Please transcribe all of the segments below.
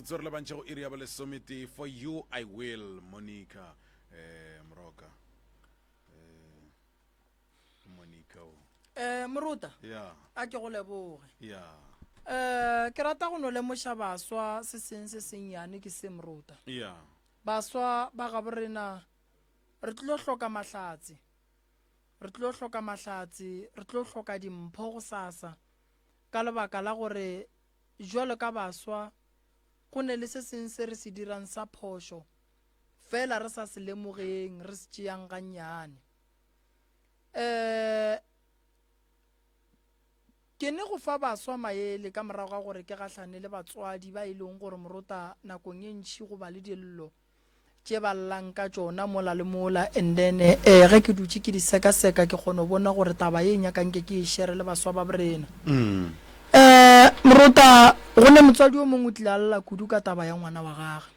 Tsorla bantšha go area ba lesomete for you I will Monica Mroka Monica Moruta yeah a ke go leboge yeah ke rata go no lemoša baswa se senyane ke se Moruta yeah baswa ba ga borena re tlo hloka mahlatsi re tlo hloka dimpho go sasa ka lebaka la gore jwalo ka baswa go ne le se seng se re se dirang sa phosho fela re sa se lemogeng re se tšeang ga nnyane ke ne go fa baswa maele ka morago ga gore ke gahlane le batswadi ba ileng gore Moruta nakong e ntši go ba le dillo tše ba llang ka tšona mola le mola and then ge ke dutše ke di seka-seka ke kgone bona gore taba ye nyakang ke e shere le baswa ba borena Moruta go ne motswadi o mongwe o tlile a lla kudu ka taba ya ngwana wa gage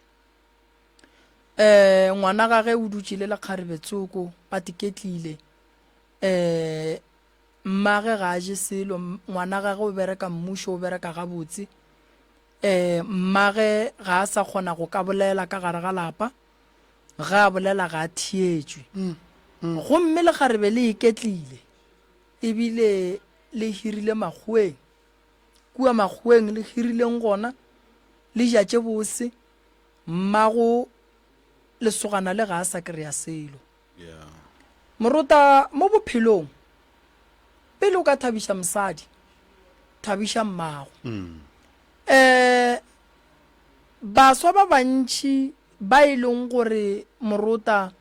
ngwana gage o dutše le lekgarebetsoko ba tiketlile mmage ga a je selo ngwana gage o bereka mmušo o bereka gabotse mmage ga a sa kgona go ka bolela ka gare ga lapa ga a bolela ga a thietšwe gomme lekgarebe le iketlile ebile le hirile makgweng kua makgweng le hirileng gona le jatše bose mmago lesogana le ga a sa kry-a selo Moruta mo bophelong pele o ka thabiša mosadi thabiša mmago baswa ba bantši ba e leng gore Moruta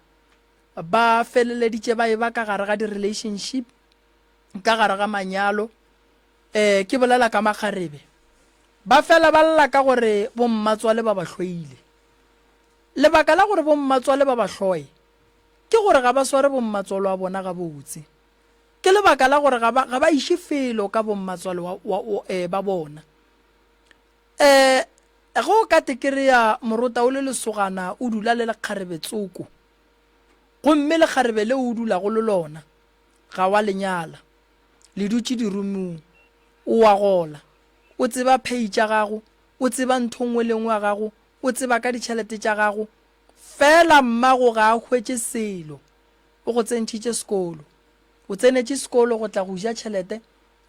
ba feleleditše ba e ba ka gare ga di-relationship ka gare ga manyalo ke bolela ka makgarebe ba fela ba lla ka gore bommatswale ba ba hloile lebaka la gore bommatswale ba ba hloe ke gore ga ba sware bommatswale wa bona ga botse ke lebaka la gore ga ba iše felo ka bommatswale ba bona go ka tekereya Moruta o le lesogana o dula le lekgarebetsoko gomme lekgarebe le o dula go le lona ga wa lenyala le dutše dirumong o wa gola o tseba pay tša gago o tseba ntho nngwe le nngwe ya gago o tseba ka ditšhelete tša gago fela mmago ga a hwetše selo o go tsentšhitše sekolo o tsenetše sekolo go tla go ja tšhelete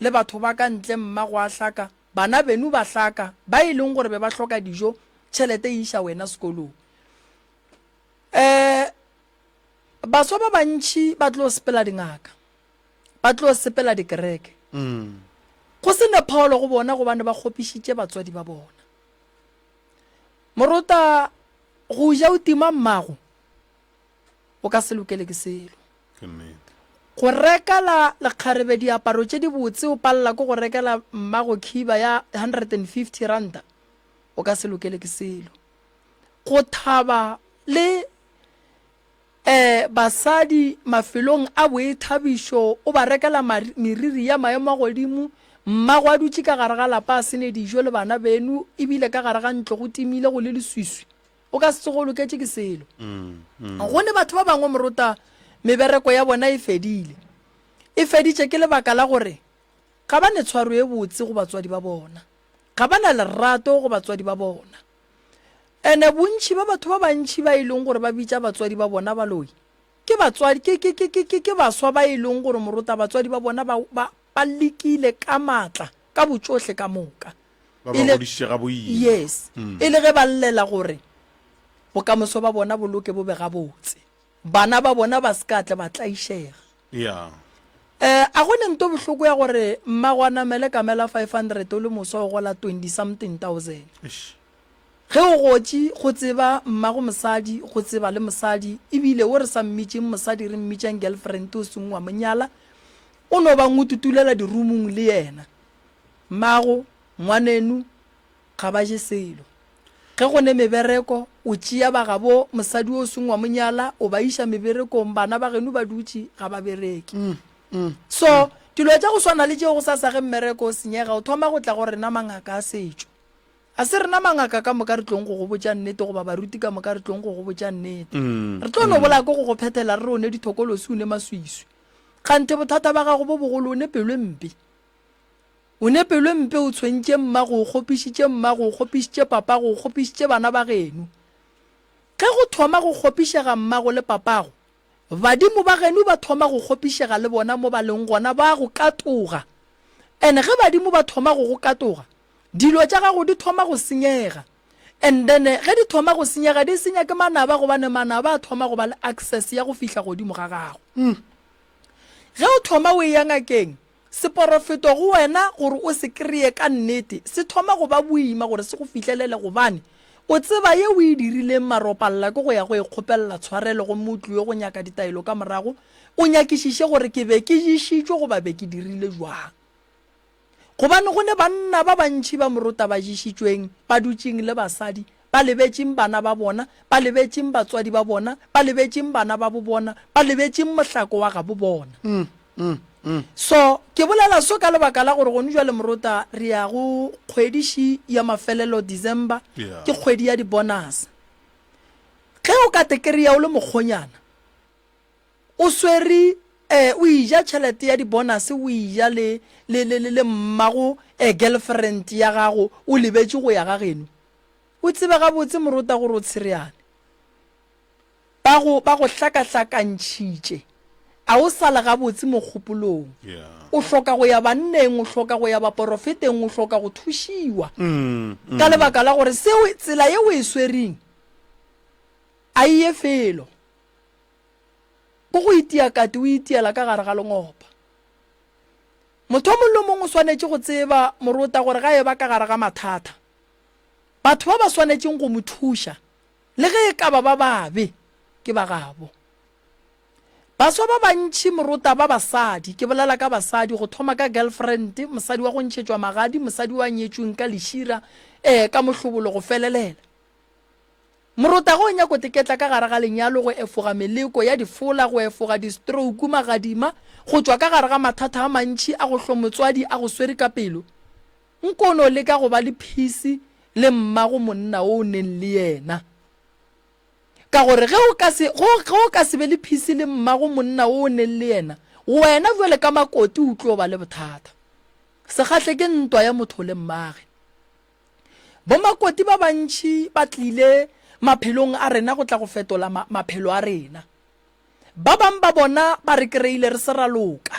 le batho ba ka ntle mmago a hlaka bana benu ba hlaka ba e leng gore be ba hloka dijo tšhelete e iša wena sekolong baswa ba bantši ba tlo sepela dingaka ba tlo sepela dikereke go se ne pholo go bona gobane ba kgopišitše batswadi ba bona Moruta go ja o tima mmago o ka se lokele ke selo go rekela lekgarebe diaparo tše di botse o palela ko go rekela mmago khiba ya 150 ranta o ka se lokele ke selo go thaba le basadi mafelong a boithabišo o ba rekela meriri ya maemo a godimo mmago a dutše ka gare ga lapa a sene dijo le bana benu ebile ka gare ga ntlo go timile go le leswiswi o ka se go loketše ke selo gone batho ba bangwe Moruta mebereko ya bona e feditše ke lebaka la gore ga ba ne tshwaro e botse go batswadi ba bona ga ba na lerato go batswadi ba bona ene bontši ba batho ba bantši ba e leng gore ba bitša batswadi ba bona baloi ke batswadi ke baswa ba e leng gore Moruta batswadi ba bona ba lekile ka matla ka botsohle ka moka yes e le ge ba llela gore bokamoso ba bona boloke bo be gabotse bana ba bona ba sekatle ba tlaišega a go ne nto bohloko ya gore mmago a namele ka mela 500 o le moswa o gola 20 something thousand ge o gotše go tseba mmago mosadi go tseba le mosadi ebile o re sa mmitšeng mosadi re mmitšang girlfriend o seng wa monyala o no ba ngututulela dirumong le yena mmago ngwanenu ga ba je selo ge go ne mebereko o tšea ba gabo mosadi o seng wa monyala o ba iša meberekong bana ba genu ba dutše ga ba bereke so dilo tša go swana le tšeo go sa sage mmereko o senyega o thoma go tla go rena mangaka a setšo a se rena mangaka ka moka re tlong go go botša nnete goba baruti ka moka re tlong go go botša nnete re tlo no bola ko go go phethela re one dithokolosi o ne maswiswi kgante bothata ba gago bo bogolo o ne pelo mpe o ne pelo mpe o tshwentse mmago o kgopišitše mmago o kgopišitše papago o kgopišitše bana ba geno ge go thoma go kgopišega mmago le papago badimo ba geno ba thoma go kgopišega le bona mo ba leng gona ba go katoga ene ge badimo ba thoma go katoga dilo tša gago di thoma go senyega and then ge di thoma go senyega di senya ke manaba gobane manaba a thoma go ba le access ya go fihla godimo ga gago ge o thoma o ya ngakeng seporofeto go wena gore o se kreye ka nnete se thoma go ba boima gore se go fihlelele gobane o tseba ye o e dirileng maropalla ke go ya go ikgopella tshwarelo go motlu yo go nyaka ditaelo ka morago o nyakišiše gore ke be ke jišitšwe goba be ke dirile jwang gobane go ne banna ba bantši ba moruta ba jišitšweng ba dutšeng le basadi ba lebetšeng bana ba bona ba lebetšeng batswadi ba bona ba lebetšeng bana ba bo bona ba lebetšeng mohlako wa ga bo bona so ke bolela so ka lebaka la gore gone jwale moruta re ya go kgwediši ya mafelelo December ke kgwedi ya di-bonus ge o ka tekeria o le mokgonyana o swere o ija tšhelete ya di-bonus o ija le mmago girlfriend ya gago o lebetše go ya ga geno o tsebe gabotse moruta gore o tshereane ba go hlakahlakantšhitše a o sala gabotse mo kgopolong o hloka go ya banneng o hloka go ya baporofeteng o hloka go thušiwa ka lebaka la gore tsela ye o e swereng a iye felo go go itia kate o itiela ka gare ga lengopa motho mongwe le mongwe o swanetše go tseba moruta gore ga e ba ka gare ga mathata batho ba ba swanetšeng go mo thuša le ge e ka ba babe ke ba gabo baswa ba bantši moruta ba basadi ke bolela ka basadi go thoma ka girlfriend mosadi wa go ntšhetšwa magadi mosadi wa nyetšweng ka lešira ka mohlobolo go felelela moruta go nyako teketla ka gare ga lenyalo go efoga meleko ya difola go efoga di-stroke magadima go tšwa ka gare ga mathata a mantši a go hlomotswadi a go swere ka pelo nkono le ka go ba le phisi le mmago monna o neng le yena ka gore ge o ka se be le phisi le mmago monna o neng le yena wena jwale ka makoti o tlo ba le bothata se kgahle ke ntwa ya motho le mmage bo makoti ba bantši ba tlile maphelong a rena go tla go fetola maphelo a rena ba bang ba bona ba re kreile re se raloka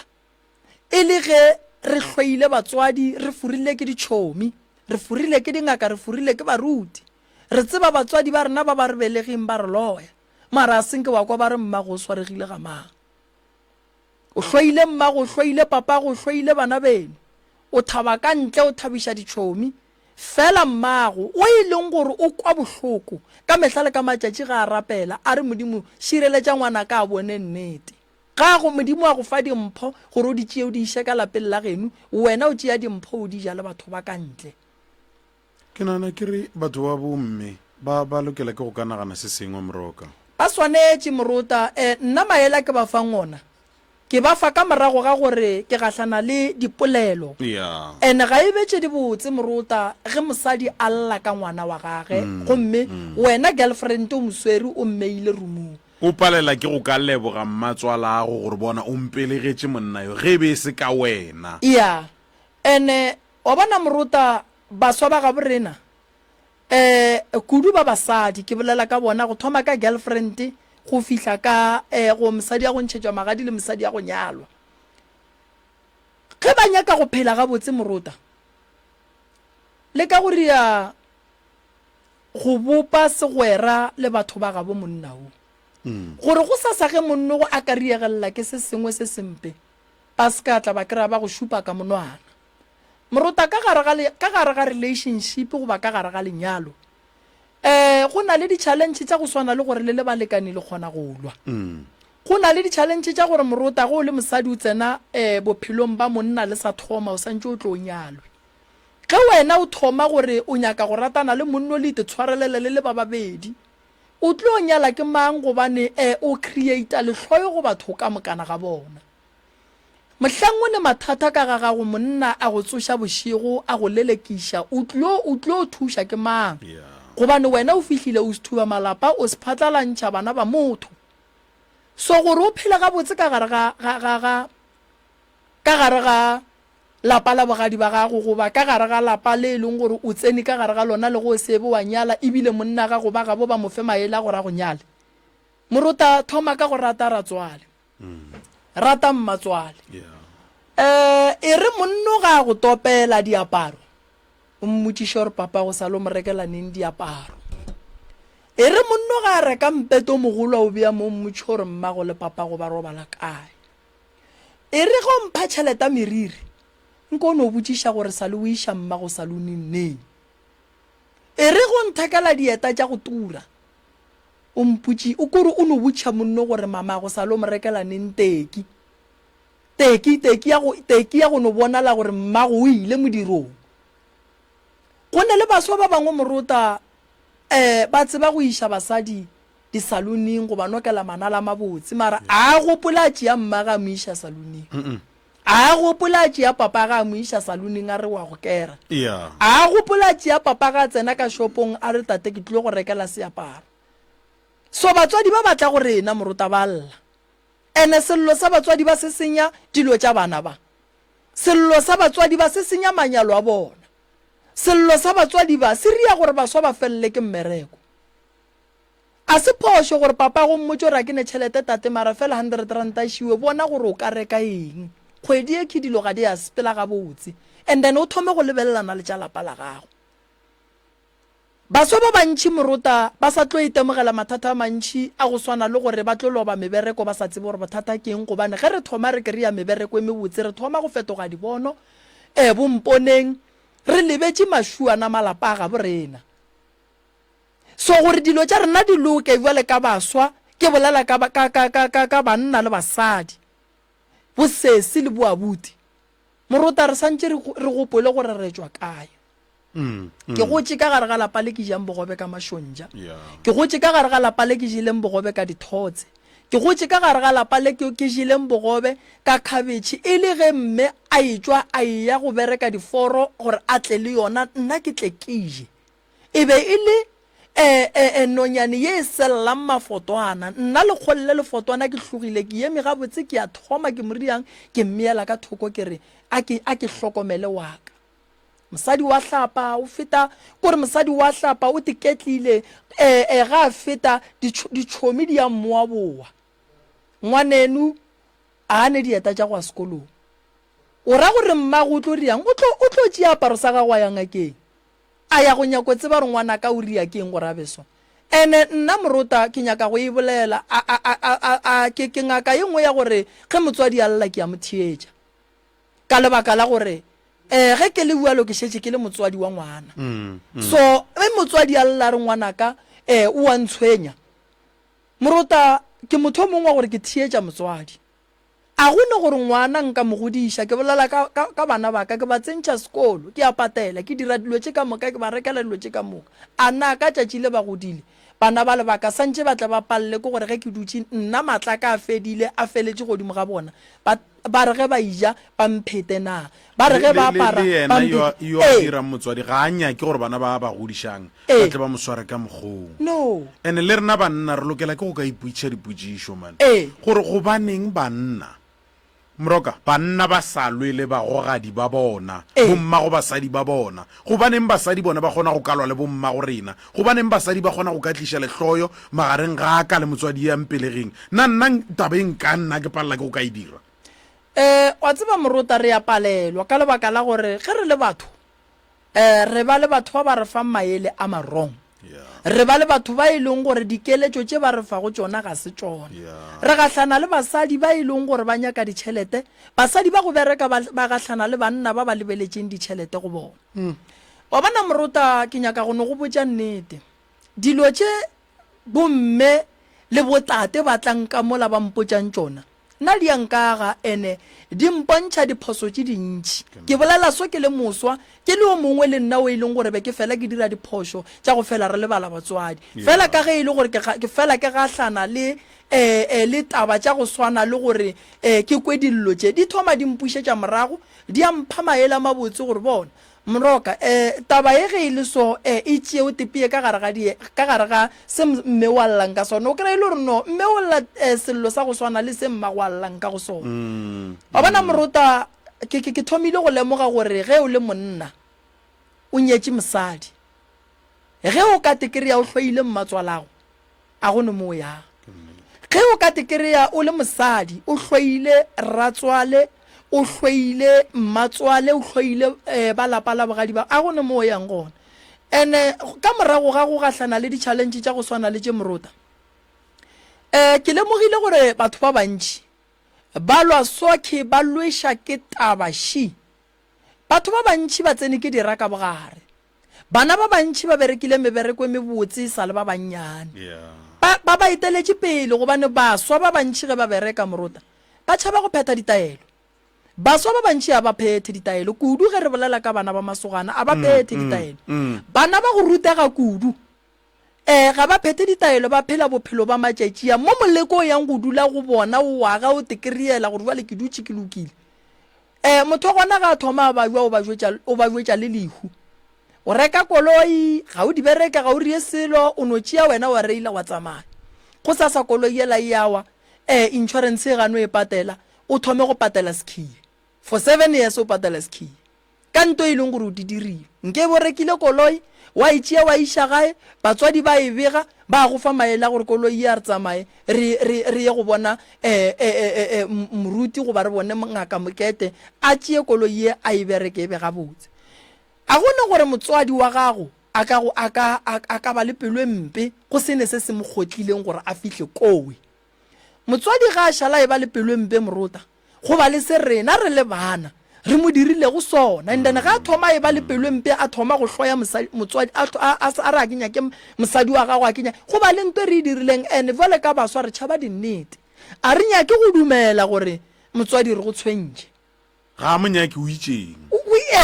e le ge re hloile batswadi re furile ke ditšhomi re furile ke dingaka re furile ke baruti re tseba batswadi ba rena ba ba re belegeng ba re loya mara a senke wa kwa ba re mmago o swaregile ga mang o hloile mmago o hloile papago o hloile bana beno o thaba ka ntle o thabiša ditšhomi fela mmago o e leng gore o kwa bohloko ka mehla le ka matšatši ga a rapela a re modimo šireletša ngwana ka a bone nnete ga go modimo a go fa dimpho gore o di tšee o di iše ka lapeng la geno wena o tšea dimpho o di ja le batho ba ka ntle ke nana ke re batho ba bomme ba lokela ke go ka nagana se sengwe moroka ba swanetše moruta nna maela ke ba fang ona ke ba fa ka morago ga gore ke gahlana le dipolelo ene ga e betše di botse moruta ge mosadi a lla ka ngwana wa gage gomme wena girlfriend o moswere o mmeile rumong o palela ke go ka leboga mmatswala ago gore bona o mpelegetše monna yo ge be se ka wena ene wa bona moruta baswa ba ga borena kudu ba basadi ke bolela ka bona go thoma ka girlfriend go fihla ka go mosadi ya go ntšhetšwa magadi le mosadi ya go nyalwa ge ba nyaka go phela gabotse moruta le ka go ria go bopa segwera le batho ba gabo monna o gore go sa ge monno go a ka riegelela ke se sengwe se sempe ba se ka tla ba kry-a ba go šupa ka monwana moruta ka gare ga relationship goba ka gare ga lenyalo go na le di-challenge tša go swana le gore le balekane le kgona go lwa go na le di-challenge tša gore moruta go le mosadi o tsena bophelong ba monna le sa thoma o santse o tlo o nyalwe ge wena o thoma gore o nyaka go ratana le monno le itshwarelele le ba babedi o tlo o nyala ke mang gobane o creata lehloyo go batho ka mokana ga bona mohlang o ne mathata ka ga gago monna a go tsoša bošego a go lelekiša o tlo thuša ke mang gobane wena o fihlile o se thuba malapa o se phatlalantšha bana ba motho so gore o phela gabotse ka gare ga lapa la bogadi ba gago goba ka gare ga lapa le leng gore o tsene ka gare ga lona le go sebe wa nyala ebile monna ga go ba ga bo ba mo fe maele a gore a go nyale moruta thoma ka go rata ratswale rata mmatswale e re monno ga go topela diaparo o mmotšiša gore papa go sa lo mo rekela neng diaparo e re monno ga reka mpeto mogolo o bea mo mmotši gore mmago le papa go ba robala kae e re go mpha tšheleta meriri nko o ne o botšiša gore sa le o iša mmago saloneng neng e re go nthekela dieta tša go tura o mpotši o kore o no botšiša monno gore mamago sa le o mo rekela neng teki ya go no bonala gore mmago o ile modirong go ne le baswa ba bangwe moruta ba tseba go iša basadi disaloneng go ba nokela manala mabotse mara a gopola tšea mmaga a mo iša saloneng a gopola tšea papa ga a mo iša saloneng a re wa go kera a gopola tšea papa ga a tsena ka shopong a re tate ke tlile go rekela seaparo so batswadi ba batla gore ena moruta ba lla ene sello sa batswadi ba se senya dilo tša bana ba sello sa batswadi ba se senya manyalo a bona sello sa batswadi ba se ria gore baswa ba felle ke mmereko a se phošo gore papa go mmotse ra ke ne tšhelete tate mara fela 100 ranta šiwe bona gore o ka reka eng kgwedi e ke dilo ga di a sepela ga botse and then o thome go lebelelana le tša lapa la gago baswa ba bantši moruta ba sa tlo itemogela mathata a mantši a go swana le gore ba tlo loba mebereko ba sa tsebe gore bothata ke eng gobane ge re thoma re kry-a mebereko e mebotse re thoma go fetoga dibono bomponeng re lebetse mašuana malapa a ga borena so gore dilo tša rena di loke jale ka baswa ke bolela ka banna le basadi bosesi le boabuti moruta re santse re gopole gore re tswa kae ke gotse ka gare ga lapa le ke jang bogobe ka mašontša ke gotse ka gare ga lapa le ke jeleng bogobe ka dithotse ke gotse ka gare ga lapa le ke jeleng bogobe ka khabetšhe e le ge mme a etswa a ya go bereka diforo gore a tle le yona nna ke tle keje e be e le nonyane ye e sellang mafotwana nna le kgolle lefotwana ke tlogile ke eme gabotse ke a thoma ke moriang ke mmeela ka thoko ke re a ke hlokomele wa ka mosadi wa hlapa o feta kore mosadi wa hlapa o tiketlile ga a feta ditšhomi di a mmoa boa ngwanenu a ne dieta tša go a sekolong o ra gore mmago o tlo riang o tlo tšea aparo sa gagwe a yang akeng a ya go nyako tseba re ngwana ka o ria keng gore a beso ene nna moruta ke nyaka go e bolela ke ngaka ye nngwe ya gore ge motswadi a lla ke a mothietša ka lebaka la gore ge ke le bualo ke šetše ke le motswadi wa ngwana so motswadi a lla re ngwanaka o a ntshwenya moruta ke motho mongwe wa gore ke thietša motswadi a gone gore ngwana nka mo godiša ke bolela ka bana ba ka ke ba tsentšha sekolo ke a patela ke dira dilo tše ka moka ke ba rekela dilo tše ka moka a na ka tšatši le ba godile bana ba lebaka santse ba tla ba palle ke gore ge ke dutše nna matla ka a fedile a feletše godimo ga bona ba re ge ba ija ba mphete na ba re ge ba apara yo a dirang motswadi ga a nyake gore bana ba ba godišang ba tle ba mosware ka mogong no ene le rena banna re lokela ke go ka iputša dipotšišo man gore go baneng banna mroka banna ba sa lwele bagogadi ba bona bomma go basadi ba bona go baneng basadi bona ba kgona go kalwa le bomma go rena go baneng basadi ba kgona go ka tliša lehloyo magareng ga ka le motswadi ya mpelegeng nna tabeng ka nna ke palela ke go ka e dira wa tseba moruta re ya palelwa ka lebaka la gore ge re le batho re ba le batho ba ba re fang maele a marong re ba le batho ba e leng gore dikeletšo tše ba re fa go tšona ga se tšona re gahlana le basadi ba e leng gore ba nyaka ditšhelete basadi ba go bereka ba gahlana le banna ba ba lebeletšeng ditšhelete go bona wa bona moruta ke nyaka go no go botša nnete dilo tše bomme le botate ba tlang ka mola ba mpotšang tšona nna di yankaga ene di mpontšha diphoso tše dintši ke bolela so ke le moswa ke le o mongwe le nna o e leng gore be ke fela ke dira diphoso tša go fela re le bala batswadi fela ka ge e le gore ke fela ke gahlana le taba tša go swana le gore ke kwe dillo tše di thoma di mpušetša morago di a mpha maele a mabotse gore bona mroka taba ye ge e le so e tšeo tepie ka gare ga se mme wa llang ka sona o kry-e le gore no mme o lla sello sa go swana le se mma go llang ka go sona wa bona moruta ke thomile go lemoga gore ge o le monna o nyetse mosadi ge o ka tekereya o hloile mmatswalago a gone mo ya ge o ka tekereya o le mosadi o hloile ratswale o hloile mmatswale o hloile ba lapa la bogadi ba a gone mo yang gone ene ka morago ga go gahlana le di-challenge tša go swana le tše morota ke lemogile gore batho ba bantši ba lwa soke ba lweša ke tabaši batho ba bantši ba tsene ke dira ka bogare bana ba bantši ba berekile mebereko e mebotse sa le ba bannyane ba eteletše pele gobane baswa ba bantši ge ba bereka morota ba tšhaba go pheta ditaelo baswa ba bantši a ba phethe ditaelo kudu ge re bolela ka bana ba masogana a ba phethe ditaelo bana ba go rutega kudu ga ba phethe ditaelo ba phela bophelo ba matšatšia mo moleko o yang go dula go bona o waga o tekeriela gore jale ke dutše ke lokile motho gona ga a thoma o ba jwetša le lehu o reka koloi ga o di bereka ga o rie selo o no tšea wena wa reila wa tsamaya go sasa koloi ela yawa insurance e gano e patela o thome go patela skiye for 7 years o patela skiye ka nto e leng gore o di dirile nke bo rekile koloi wa itšea wa iša gae batswadi ba e bega ba go fa maela gore koloi ya re tsamaye re ye go bona moruti goba re bone ngaka mokete a tšee koloi ye a e bereke e bega botse a gone gore motswadi wa gago a ka ba le pelo mpe go sene se se mo kgotlileng gore a fihle kowe motswadi ga a šala e ba le pelo mpe morota go ba le se rena re le bana re mo dirile go sona ndane ga a thoma e ba le pelo mpe a thoma go hloya motswadi a re a kenya ke mosadi wa gago a kenya go ba le nto re e dirileng ene vale ka baswa re tšhaba dinnete a re nyake go dumela gore motswadi re go tshwentše ga mo nyake o itšeng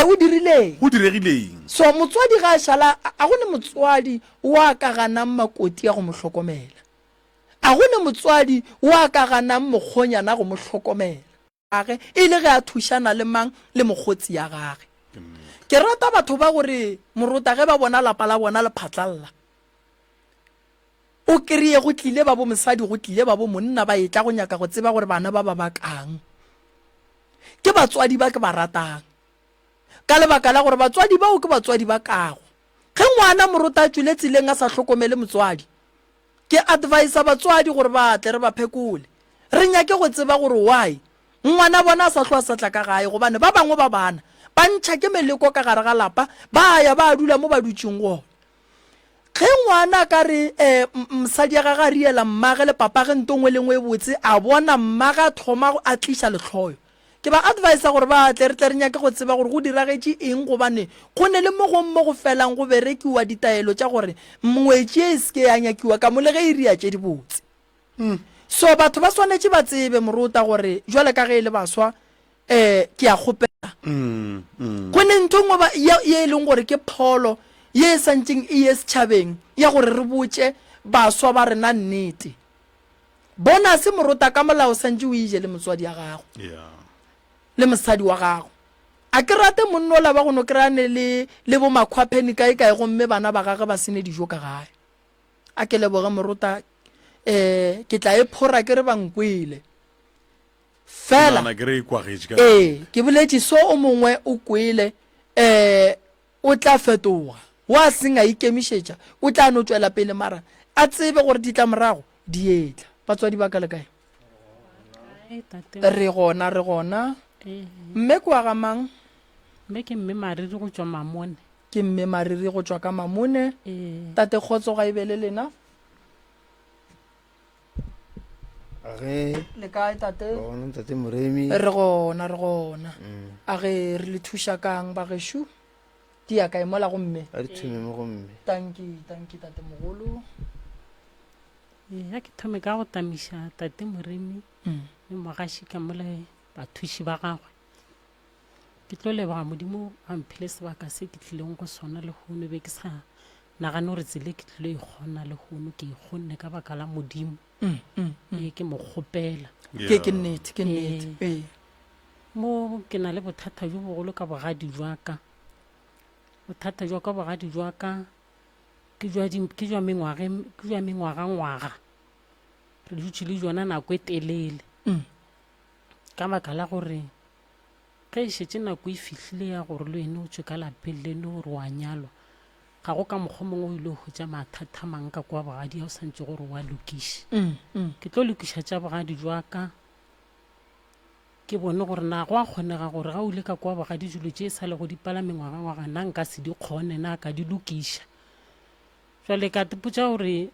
o dirileng go diregileng so motswadi ga a šala a gone motswadi wa ka ganang makoti ya go mo hlokomela a gone motswadi wa ka ganang mokgonyana go mo hlokomela gage e le ge a thušana le mang le mokgotsi ya gage ke rata batho ba gore morota ge ba bona lapa la bona le phatlalla o kreye go tlile ba bo mosadi go tlile ba bo monna ba etla go nyaka go tseba gore bana ba bakang ke batswadi ba ke ba ratang ka lebaka la gore batswadi bao ke batswadi ba kago ge ngwana morota a tswile tseleng a sa hlokomele motswadi ke advise batswadi gore ba tle re ba phekole re nyake go tseba gore why ngwana bona a sa hloa sa tla ka gae gobane ba bangwe ba bana ba ntšha ke meleko ka gare ga lapa ba ya ba dula mo ba dutšeng gona ge ngwana ka re mosadi ya gage a riela mmage le papa ge ntongwe lengwe e botse a bona mmage a thoma a tliša letlhoyo ke ba advise gore ba tle re tle re nyake go tseba gore go diragetše eng gobane go ne le mo go felang go berekiwa ditaelo tša gore ngwetši e seke ya nyakiwa ka mo le ge e ria tše di botse so batho ba swanetše ba tsebe morota gore jwale ka ge e le baswa ke a kgopela go ne ntho ngwe ye e leng gore ke pholo ye e santseng e ye setšhabeng ya gore re botše baswa ba rena nnete bona se morota ka molao santse o ije le motswadi ya gago le mosadi wa gago a ke rate monno la ba go no krane le bo makhwapheni kae gomme bana ba gage ba sene dijo ka gae a ke leboge morota ke tla e phora ke re bankwele fela ke boletše so o mongwe o kwele o tla fetoga wa senga ikemišetša o tla no tswela pele mara a tsebe gore di tla morago di etla batswadi ba ka le kae re gona mme kwa ga mang mme ke mme mariri go tšwa mamone ke mme mariri go tšwa ka mamone tate kgotso ga e be le lena le kae tate Moremi re gona a ge re le thuša kang ba gešo di ya kae mola gomme a di thume mo gomme tanki tate mogolo ya ke thome ka go tamiša tate Moremi le mogaši ka mole bathuši ba gagwe ke tlo leboga modimo a mphile sebaka se ke tlileng go sona le gono be ke sa nagane gore tsele ke tlilo e kgona le gono ke ikgonne ka baka la modimo ke mo kgopela ke nnete mo ke na le bothata jo bogolo ka bogadi jwa ka bogadi jwa ka ke jwa mengwaga re dutse le jona nako e telele ka baka la gore ge e šetse nako e fihlile ya gore le wena o tswe ka lapeng leno gore wa nyalwa ga go ka mokgwa mongwe o ile go tša mathata mang ka kwa bogadi ya o santse gore wa lokiša ke tlo lokiša tša bogadi jwaka ke bone gore na go a kgonega gore ga o ile ka kwa bogadi dilo tše e sa le go dipala mengwaga na nka se di kgone na ka di lokiša jwale ka tepotša gore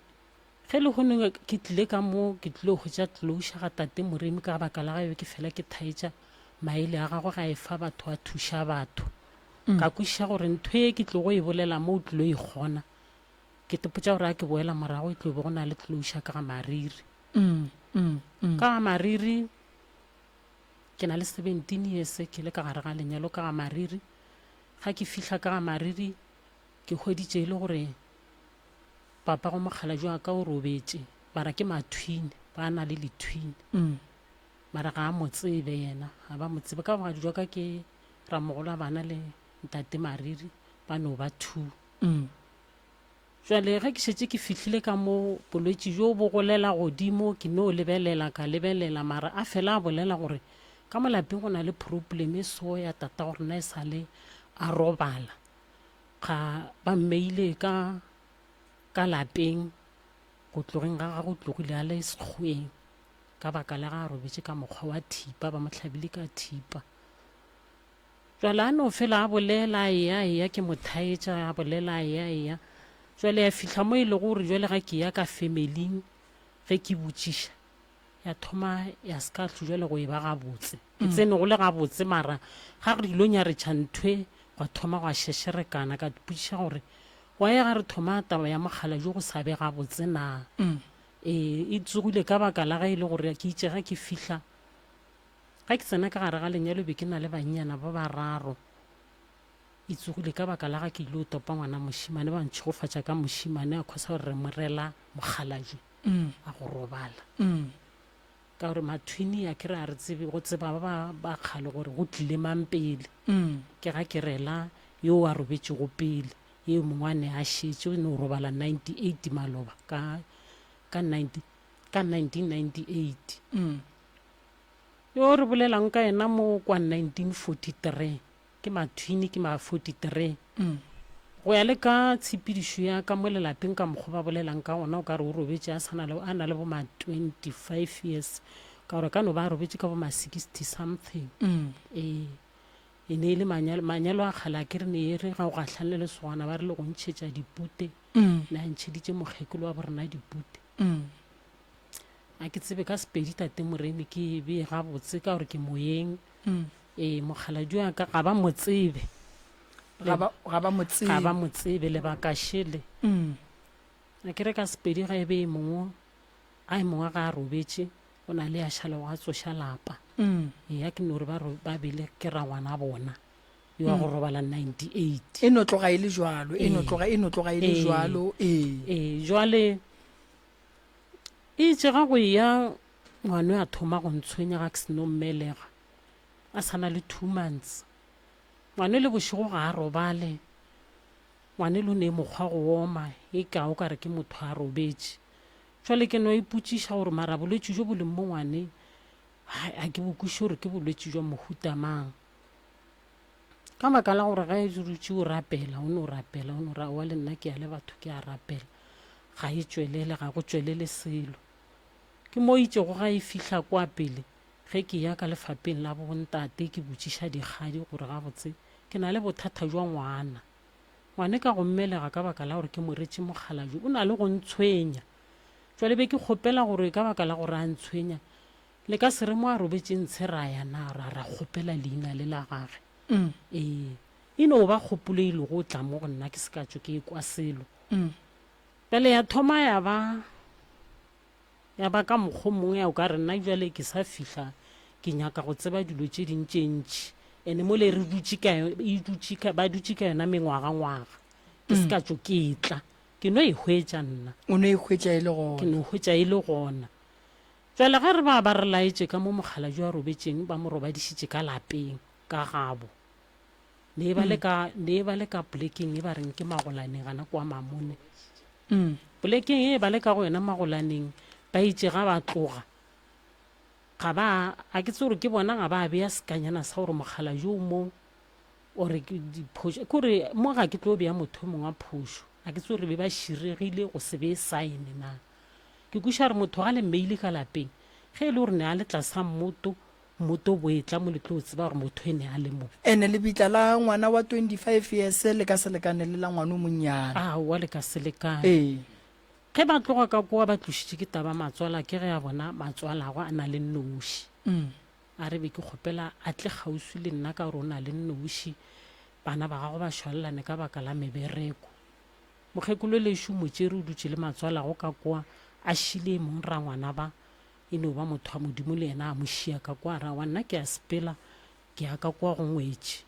ge le gone ke tlile ka mo ke tlile go tša tloša ga tate Moremi ka baka la gae ke fela ke thaetša maele a gagwe ga e fa batho a thuša batho ka kwešiša gore ntho e ke tlo go e bolela mo o tlilo e kgona ke tepotša gore a ke boela morago e tlo be go na le tloša ka ga mariri ka ga mariri ke na le 17 years ke le ka gare ga lenyalo ka ga mariri ga ke fihla ka ga mariri ke hweditše e le gore papa go mogala jwa ka o robetse bara ke mathwine ba na le lethwine mara ga a mo tsebe yena ga ba mo tsebe ka bogadi jwa ka ke ramogolo a bana le ntate Mariri ba no ba 2 jwale ge ke šetse ke fihlile ka mo bolwetši jo bo golela godimo ke no lebelela ka lebelela mara a fela a bolela gore ka molapeng go na le problem e so ya tata gore na e sale a robala ga ba mmeile ka lapeng go tlogeng ga go tlogile a le sekgweng ka baka la ga a robetse ka mokgwa wa thipa ba mo tlhabile ka thipa jwale a no fela a bolela ya ke mothaetša a bolela ya jwale ya fihla mo e le gore jwale ga ke ya ka familing ge ke botšiša ya thoma ya ska tlo jwale go e ba gabotse ke tsene go le gabotse mara ga re dilo nya re tšhanthwe go thoma go a šešerekana ka botšiša gore wa ya ga re thoma taba ya mogala jo go sa be gabotse na e tsogile ka baka la ga e le gore ke itse ga ke fihla ga ke tsena ka gare ga lenyalo be ke na le bannyana ba bararo e tsogile ka baka la ga ke ile o topa ngwana mošimane ba ntšhigofatša ka mošimane a kgosa gore re morela mogalaje a go robala ka gore mathwini a kere a re tsebe go tseba ba kgale gore go tlile mampele ke ga ke rela yo a robetse go pele ye mongwane a šetse o ne o robala 98 maloba ka 1998 yo re bolelang ka ena mo kwa 1943 ke mathwini ke ma 43 go ya le ka tshepedišo ya ka mo lelapeng ka mokgwa ba bolelang ka ona o ka re o robetse a na le bo ma 25 years ka gore ka no ba robetse ka bo ma 60 something e ne le manyalo a kgala ke re ne re ga o gahlane le sogana ba re le go ntšhetša dipute na ntšheditše mokgekolo wa borena dipute a ke tsebe ka Sepedi tate Moremi ke be gabotse ka gore ke moyeng mogalajo ya ka ga ba mo tsebe lebaka šele a ke re ka Sepedi ga e be mongwe ga a robetse o na le a šale go a tsoša lapa ya ke no re ba bele ke ra ngwana bona yo a go robala 98 e no tloga e le jwalo jwale e tsega go ya ngwane a thoma go ntshwenya ga ke seno mmelega a sana le 2 months ngwane le bošego ga a robale ngwane lo ne mokgwa go oma e ka o ka re ke motho a robetse jwale ke no ipotšiša gore mara bolwetši jo bo leng mo ngwane a ke bokwiše gore ke bolwetši jwa mohuta mang ka baka la gore ga e dutše o rapela o ne o rapela wa le nna ke ya le batho ke a rapela ga e tswelele ga go tswelele selo ke mo itšego ga e fihla kwa pele ge ke ya ka lefapeng la bontate ke botšiša dikgadi gore gabotse ke na le bothata jwa ngwane ka go mmelega ka baka la gore ke moretše mogalajo o na le go ntshwenya jwale be ke kgopela gore ka baka la gore a ntshwenya le ka se re mo a robetseng tshera yana ra kgopela leina le la gage e no ba kgopoleile go tla mo go nna ke se ka tswe ke kwa selo pele ya thoma ya ba ka mokgwa mongwe ya o ka re nna jwale ke sa fihla ke nyaka go tseba dilo tše dintšentši ene mo le re ba dutše ka yona mengwaga ke se ka tswe ke tla ke no e hwetša nna o no e hwetša e le gona jwale ga re ba re laetše ka mo mogala jo a robetšeng ba mo robadišitše ka lapeng ka gabo ne ba le ka polekeng e ba reng ke Magolaneng gana kwa Mamone polekeng e ba le ka go yona Magolaneng ba itse ga ba tloga ga ba a ke tse gore ke bona ga ba beya sekanyana sa gore mogala jo mo ore ke diphoso kore mo ga ke tlo beya motho mongwe wa phoso a ke tse gore be ba širegile go se be sign na ke kuša re motho ga le maile ka lapeng ge e le gore ne a le tlasa mmoto bo etla mo le tlo tseba gore motho ene a le mo ene le bitla la ngwana wa 25 years le ka selekane le la ngwana o monnyane wa le ka selekane ge ba tloga ka koa ba tlošitše ke taba matswala ke ge a bona matswala go a na le nnoši a re be ke kgopela a tle kgauswi le nna ka gore o na le nnoši bana ba gago ba šwalelane ka baka la mebereko mokgekolo lešo motšere o dutše le matswala go ka koa a šile mong ra ngwana ba e no ba motho wa modimo le ena a mošia ka kwa ra wa nna ke a sepela ke ya ka kwa go ngwetše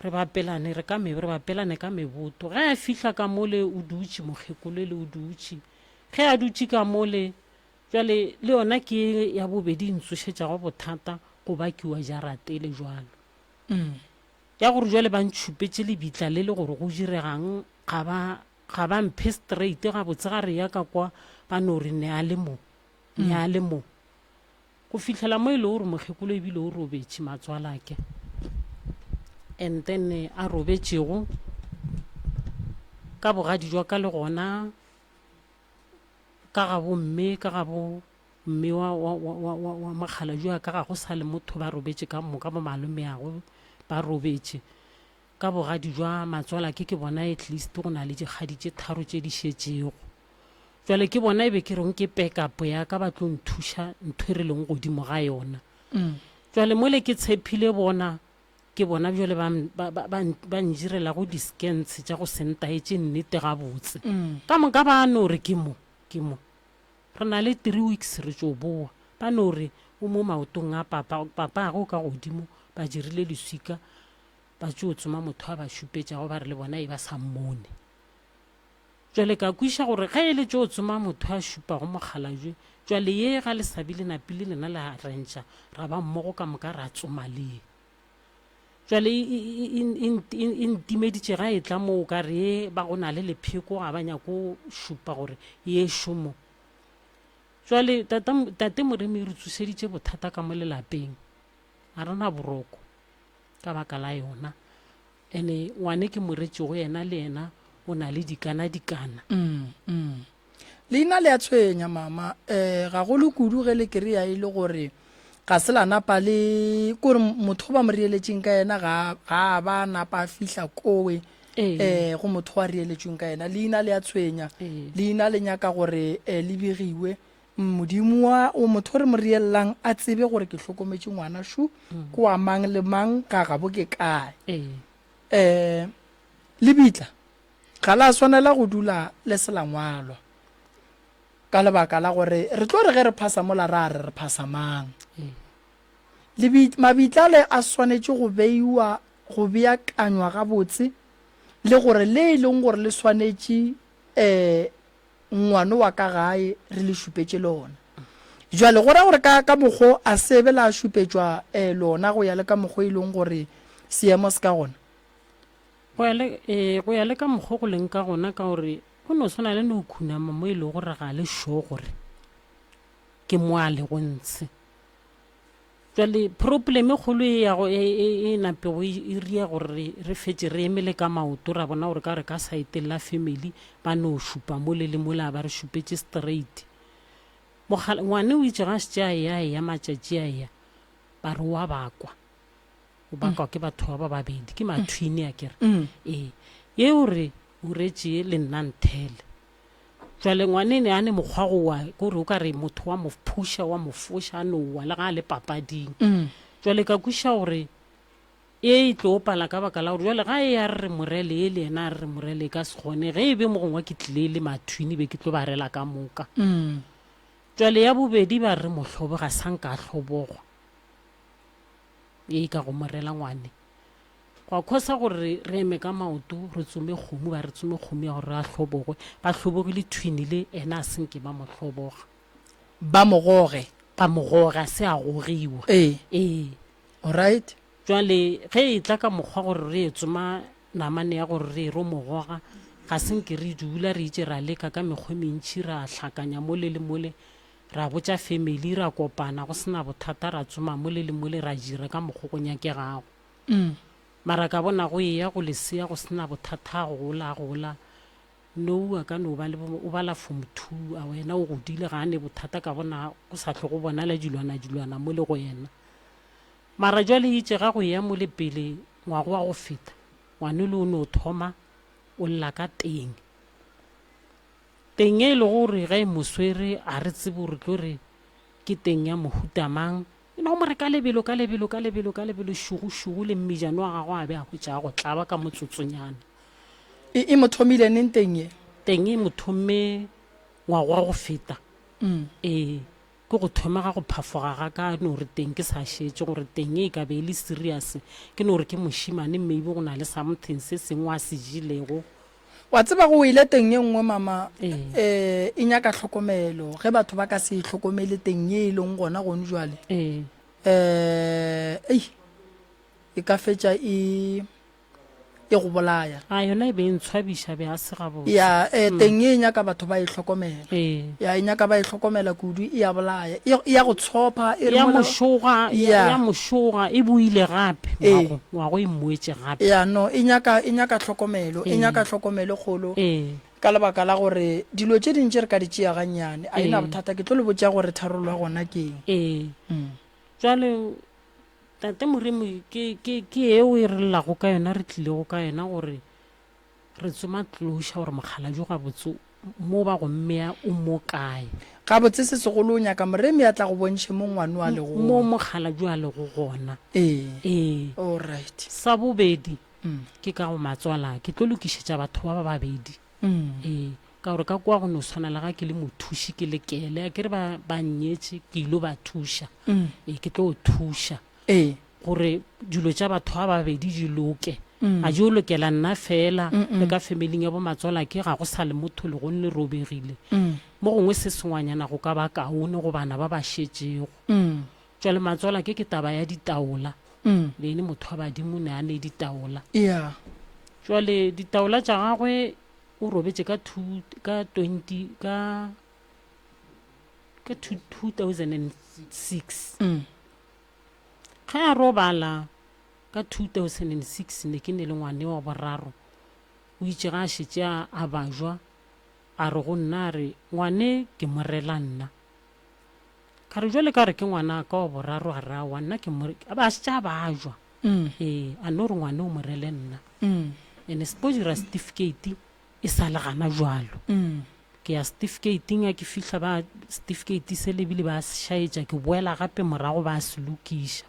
re bapelane ka meboto ge a fihla ka mole o dutše mokgekolo le o dutše ge a dutše ka mole jale le yona ke ya bobedi ntsošetša go bothata go ba ke wa jaratele jalo ya gore jale ba ntšhupetše lebitla le le gore go diregang ga ba mphe straight ga botse ga re ya ka kwa ba no re ne a le mo go fitlhela mo e le gore mokgekolo ebile o robetše matswalake and then a robetšego ka bogadi jwa ka le gona ka ga bo mme wa makgala jwa ka ga go sa le motho ba robetše ka moka bo malome yago ba robetše ka bogadi jwa matswala ke bona at least go na le dikgadi tše tharo tše di šetšego jwale ke bona e be ke reng ke pekapo ya ka ba tlo nthuša ntho e re leng godimo ga yona jwale mole ke tshepile bona ke bona jwale ba njirela go di-scans tša go sentaetše nnete gabotse ka moka ba no re ke mo re na le 3 weeks re tšo boa ba no re o mo maotong a papa go ka godimo ba dirile leswika ba tšo tsoma motho a ba šupetšago ba re le bona e ba sa mmone jwale ka kwiša gore ge e le tšo tsoma motho a šupago mogala jwale ye ga le sabile napile lena la rentšha ra ba mmogo ka moka ra tsoma lee jwale e ntimeditše ga e tla moo ka re ba go na le lepheko ga ba nyako šupa gore ye šomo jwale tate moremi re tsošeditše bothata ka mo lelapeng a rena boroko ka baka la yona ene ngwane ke moretši go yena le yena o na le dikana leina le a tshwenya mama ga go le kudu ge le kereya e le gore ga se la napa le kore motho ba mo reeletšeng ka yena ga a ba napa a fihla kowe go motho wa reeletšeng ka yena leina le a tshwenya leina le nyaka gore le begiwe modimo o motho re mo reellang a tsebe gore ke hlokometše ngwana shu ko a mang le mang ka gabo ke kae le bitla ga la swanela go dula le selangwalwa ka lebaka la gore re tlo re ge re phasa mola re phasa mang mabitla le a swanetše go beiwa go beakanywa gabotse le gore le e leng gore le swanetše ngwane wa ka gae re le šupetše lona jwale go ra gore ka mokgwa a sebe la šupetšwa lona go ya le ka mokgwa e leng gore seemo se ka gona go ya le ka mokgwa go leng ka gona ka gore go no swana le no khunama mo e le gore ga le sho gore ke mo a le go ntse jwale probleme kgolo e napego e ria gore re fetse re emele ka maoto ra bona gore ka re ka saete la family ba no šupa mo le mola ba re šupetše straight ngwane o itse ga se tša ya matšatši a ya ba re wa bakwa o bakwa ke batho ba babedi ke mathwini a kere ye ore o retše le nna nthele jwale ngwane ne a ne mokgwa go wa gore o ka re motho wa mo phusha wa mo fosha no wa le ga le papading jwale ka kuša gore e tlo pala ka baka la gore jwale ga e ya re morele e le ena a re morele ka se gone ge e be mo gongwe ke tlile le mathwini be ke tlo ba rela ka moka jwale ya bobedi ba re mohlobo ga sanka a hlobogwa e ka go morela ngwane go khosa gore re eme ka maoto re tsome kgomo ba re tsome kgomo ya gore a hlobogwe ba hlobogile twini le ena a senke ba mohloboga ba mogoge a se a gogiwa alright jwale ge e tla ka mokgwa gore re tsoma namane ya gore re ro mogoga ga senke re dula re itse ra leka ka mekgwa mentši ra hlakanya mole le mole ra botsa family ra kopana go sena bothata ra tsoma mo le ra jira ka mogokgonya ke gago mara ka bona go ya go lesea go sena bothata go gola no ka no ba le o bala form 2 a wena o godile ga ne bothata ka bona go sa tle go bona la dilwana mo le go yena mara jwale itse ga go ya mo le pele ngwago wa go feta ngwane le o no thoma o lla ka teng e le gore ga e moswere a re tsebe gore ke re ke teng ya mohutamang no mo re ka lebelo shugu le mmijano wa gago a be a go tša go tlaba ka motsotsonyana e mothomile neng teng e mothomme ngwago wa go feta ke go thoma ga go phafoga ga ka no re teng ke sa shetse gore teng e ka be le serious ke no re ke moshimane maybe go na le something se sengwe a se jilego wa tseba go ile teng ye nngwe mama e nyaka tlhokomelo ge batho ba ka se tlhokomele teng ye leng gona gone jwale e ka fetša e go bolaya yona e be ntshwabisha be a se gabo ya teng e nyaka batho ba e tlhokomela ya e nyaka ba e tlhokomela kudu e ya bolaya e ya go tshopa ya mošoga e buile gape wa go immoetse gape ya no e nyaka tlhokomelo kgolo ka lebaka la gore dilo tše dintši re ka di tšea gannyane a ena bothata ke tlo le botša gore tharolwa gona keng jwale tate Moremi ke eo e re llago ka yona re tlilego ka yona gore re tsoma tlosha gore mokgalaju ga botse mo ba go mmea o mo kae ga botse se segolo o nyaka Moremi a tla go bontšhe mo ngwane wa lego mo mokgalaju a lego gona all right sa bobedi ke ka go matswala ke tlo lokišetša batho ba babedi ka gore ka kwa go no tshwana le ga ke le mothuši ke le kele a ke re ba nnyetse ke ilo ba thuša ke tlo o thuša gore dilo tša batho ba babedi di loke a di o lokela nna fela le ka familing ya bo matswala ke ga go sa le motho le go nne robegile mo gongwe se sengwanyana go ka ba kaone go bana ba ba šetšego jwale matswala ke taba ya ditaola le ene motho wa badimo ne a ne ditaola jwale ditaola tša gagwe o robetse ka 2006 ga a robala ka 2006 ne ke ne le ngwane wa boraro o itse ga a šetse a bajwa a re go nna re ngwane ke morela nna ka re jwale ka re ke ngwana ka wa boraro a ra wa nna ke ba šetse a bajwa a no re ngwane o morele nna ene se po dira certificate e sa le gana jwalo ke ya certificate ke fihla ba certificate se lebile ba šaetša ke boela gape morago ba se lokiša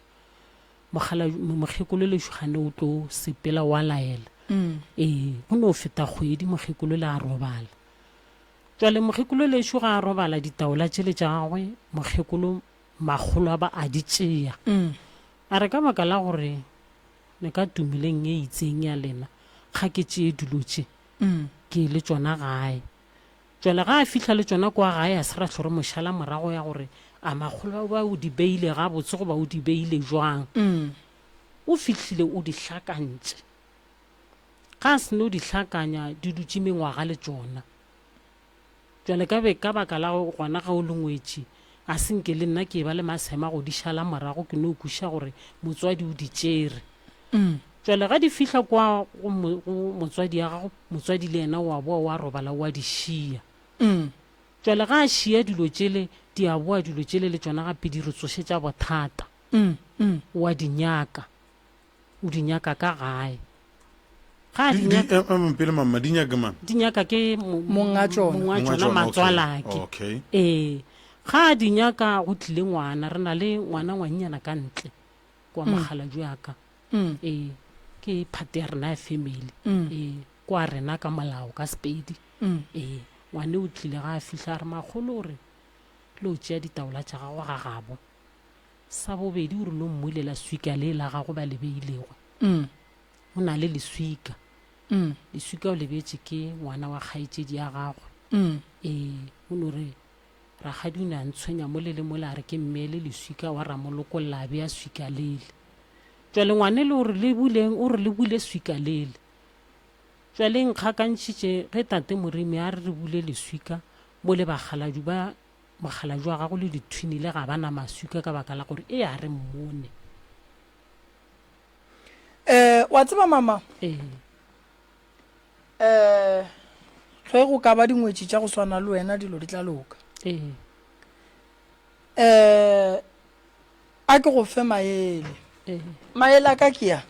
mokgekolo le šugane o tlo sepela wa laela go no feta kgwedi mokgekolo le a robala jwale mokgekolo le šuga a robala ditaola tšele tša gagwe mokgekolo magolo a ba a di tšea a re ka baka la gore ne ka tumileng e itseng ya lena ga ke tšee dilo tše ke le tšona gae jwale ga a fihla le tšona kwa gae a se ra tlhore mošala morago ya gore a magolo ba o di beile ga botse go ba o di beile jwang o fihlile o di hlakantše ga a sene o di hlakanya di dutše mengwaga le tšona jwale ka be ka baka la gona ga o lengwetše a senke le nna ke ba le masema go di šala morago ke no kuša gore motswadi o di tšere jwale ga di fihla kwa go motswadi ya gago motswadi le yena wa boa wa robala wa di šia jwale ga a šia dilo tšele di a boa dilo tšele le tšona gape di re tsošetša bothata wa o di nyaka ka gae pele mama di nyaka ke monga tšona matswalake ga a di nyaka go tlile ngwana re na le ngwana ngwannyana ka ntle kwa moghalaju yaka ke phate ya rena ya family kwa rena ka molao ka Sepedi ngwane o tlile ga a fihla re magolo gore le o tšea ditaola tša gago ga gabo sa bobedi o re lo mmulela swika le la gago ba lebeilego o na le leswika o lebetse ke ngwana wa kgaetšedi ya gagwe o no re ragadi o ne a ntshwenya mo le mo la re ke mmele leswika wa ramolokolola a be a swika lele jwale ngwane le o re le bule swika lele jwale nkgakantšhitše ge tate Moremi a re bule leswika mo le baghaladu ba mogala jwa gago le dithwinile ga bana masuka ka baka la gore e a re mmone wa tseba mama ge go ka ba dingwetši tša go swana le wena dilo di tla loka a ke go fe maele maele a ka ke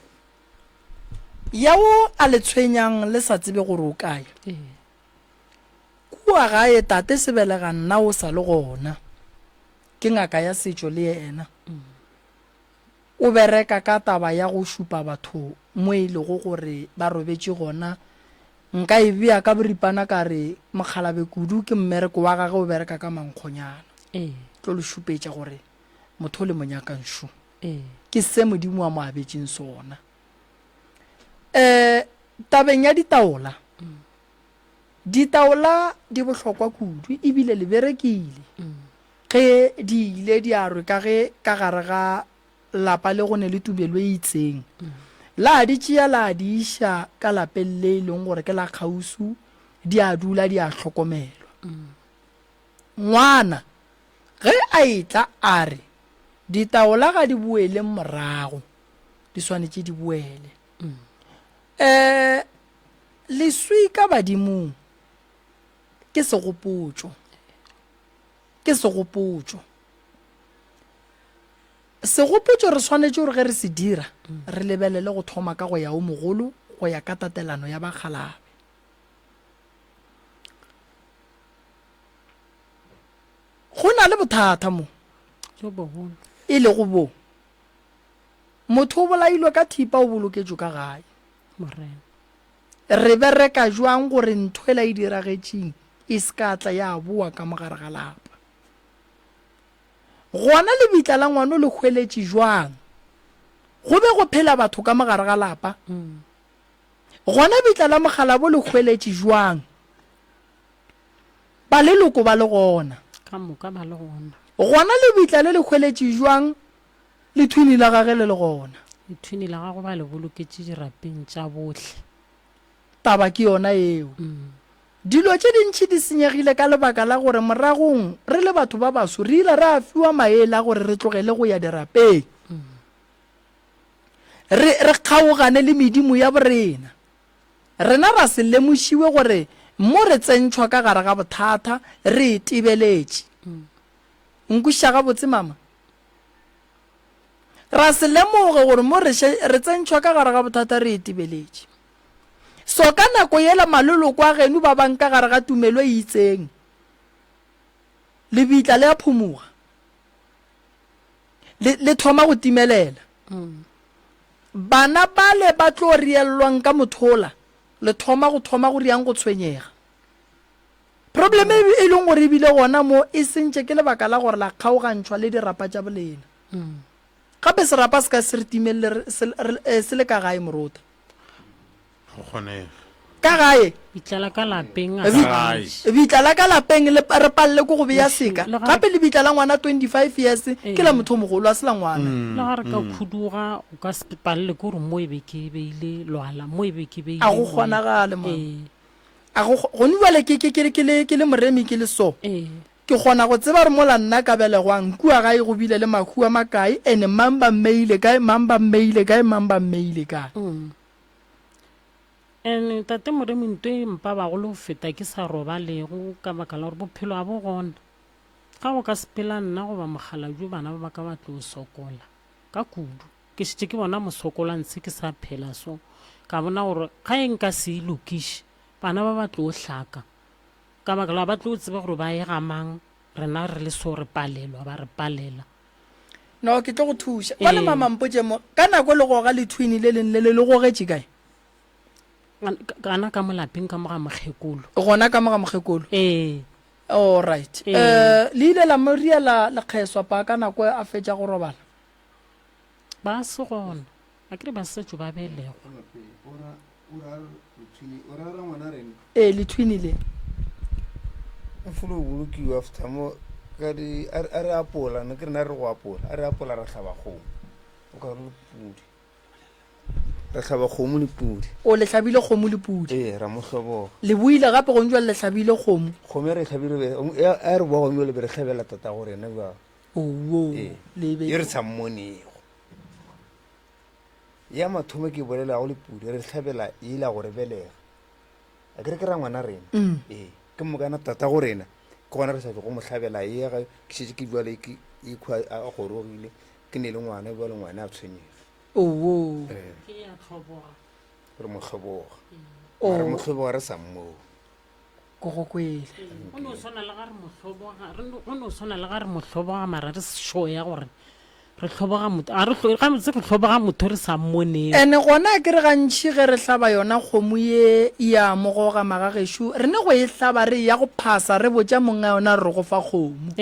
ya o a le tshwenyang le sa tsebe gore o kae kua gae tate sebelega nna o sa le gona ke ngaka ya setšo le yena o bereka ka taba ya go šupa batho mo e lego gore ba robetše gona nka e bea ka boripana ka re mogalabe kudu ke mmereko wa gage o bereka ka mankgonyana tlo le šupetša gore motho le monyakanšu ke se modimo wa mo abetšeng sona tabeng ya ditaola di bohlokwa kudu ebile le berekile ge di ile di arwe ka ge ka gare ga lapa le gone le tubelo e itseng la di tšea la di iša ka lapeng le e leng gore ke la kgausu di a dula di a hlokomelwa ngwana ge a etla a re ditaola ga di boele morago di swanetše di boele leswi ka badimong ke segopotšo re swanetše gore ge re se dira re lebelele go thoma ka go ya o mogolo go ya ka tatelano ya bakgalabe go na le bothata mo e le go bo motho o bolailwe ka thipa o boloketšwe ka gae re bereka jwang gore ntho ela e diragetšeng e se ka tla ya boa ka mogare ga lapa gona le bitla la ngwana le hweletše jwang go be go phela batho ka mogare ga lapa gona bitla la mogala bo le hweletše jwang ba leloko ba le gona gona le bitla le hweletše jwang le thwini la gage le gona lethwini la gago ba le boloketše dirapeng tša bohle taba ke yona eo dilo tše dintšhi di senyegile ka lebaka la gore moragong re le batho ba baso re ile re a fiwa maele a gore re tlogele go ya dirapeng re kgaogane le medimo ya borena rena ra se lemošiwe gore mo re tsentšhwa ka gare ga bothata re itebeletše nkuša ga botse mama ra se lemoge gore mo re tsentšhwa ka gare ga bothata re itebeletše so ka nako yela maloloko a geno ba bang ka gare ga tumelo e itseng le bitla le a phumoga le thoma go timelela bana ba le ba tlo riellwang ka mothola le thoma go riang go tshwenyega probleme e leng gore ebile gona mo e sentše ke lebaka la gore la kgaogantšhwa le dirapa tša bolena gape serapa se ka se re timelele se le ka gae morota ka gae bitla ka lapeng re palele ko go beya seka gape le bitla la ngwana 25 years ke la motho mogolo a se la ngwana le ga re ka khuduga o ka se palele ko gore mo e be ke beile lwala mo e be ke beile a go kgonagale mo a go gone bale ke le moremi ke le so ke gona go tseba re mola nna ka belegwang kua gae go bile le makhu a makae ene mang ba mmeile kae and tate moremi nto e mpa bagolo go feta ke sa robalego ka baka la gore bophelo a bo gona ga go ka sepela nna goba mogala jo bana ba ka ba tlo sokola ka kudu ke šetše ke bona mosokola ntse ke sa phela so ka bona gore ga e nka se ilokiše bana ba tlo hlaka ka baka la ba tlo tseba gore ba e gamang rena re le so re palelwa ba re palela no ke tlo go thuša bona mama mpotše mo ka nako le goga le thwini le leng le gogetše kae kana ka molapeng ka moga mokgekolo gona ka moga mokgekolo all right le ile la moria la kgeswa pa ka nako a fetša go robala ba se gona a kere ba setšo ba belego le thwini le fulo bolokiwa after mo ka di a re apola ne ke rena re go apola a re apola ra hlaba kgomo o ka re pudi re tlhaba kgomo le pudi o le tlhabile kgomo le pudi ee ra mo tlhoboga le buile gape go njwa le tlhabile kgomo kgomo e re tlhabile a re boa gomeo le be re tlhabela tata go rena ba oo e lebe re sa mmonego ya mathomo ke bolelago le pudi re tlhabela ela gore belega a ke re ke ra ngwana rena ee ke mokana tata go rena ke gona re sa go mo tlhabela ega ke šetse ke jale ikwa a gorogile ke ne le ngwana ba le ngwana a tshwenyega oo ke ya tlhoboga re mo tlhoboga Oh. re mo tlhoboga re sa mmoo ko go kwele go no swana le ga re motlhoboga go no swana le ga re motlhoboga mara re sure ya gore re tlhoboga motho a re ga motse re tlhoboga motho re sa mmone ene gona ke re gantšhi ge re tlhaba yona kgomo ye ya mogoga magagesho re ne go e tlhaba re ya go phasa re botša monga yona re go fa kgomo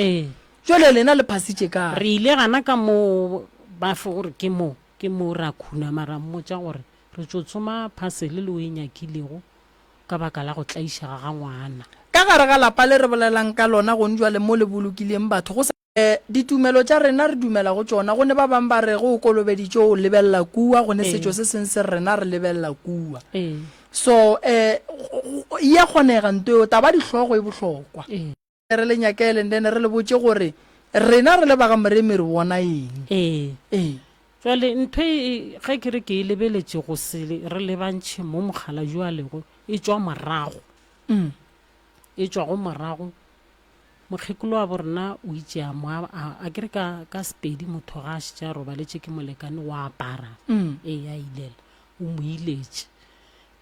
jale lena le phasitše ka re ile gana ka mo ba fe gore ke mo ra khuna mara mmotša gore re tšo tsoma phasele le o e nyakilego ka baka la go tlaišega ga ngwana ka gare ga lapa le re bolelang ka lona go njwale mo le bolokileng batho go ditumelo tša rena re dumela go tšona go ne ba bang ba re go o kolobeditše o lebelela kua go ne setšo se seng se rena re lebelela kua so ya kgonega nto eo taba dihlogo e bohlokwa re le nyakele ndene re le botše gore rena re le baga moremi re bona eng jale ntho ge ke re ke e lebeletše go se re lebantšhe mo mogala joalego e tšwa morago e tšwa go morago mokgekolo wa borena o itše a kere ka Sepedi motho ga a šetše a robaletše ke molekane wa apara a ilela o mo iletše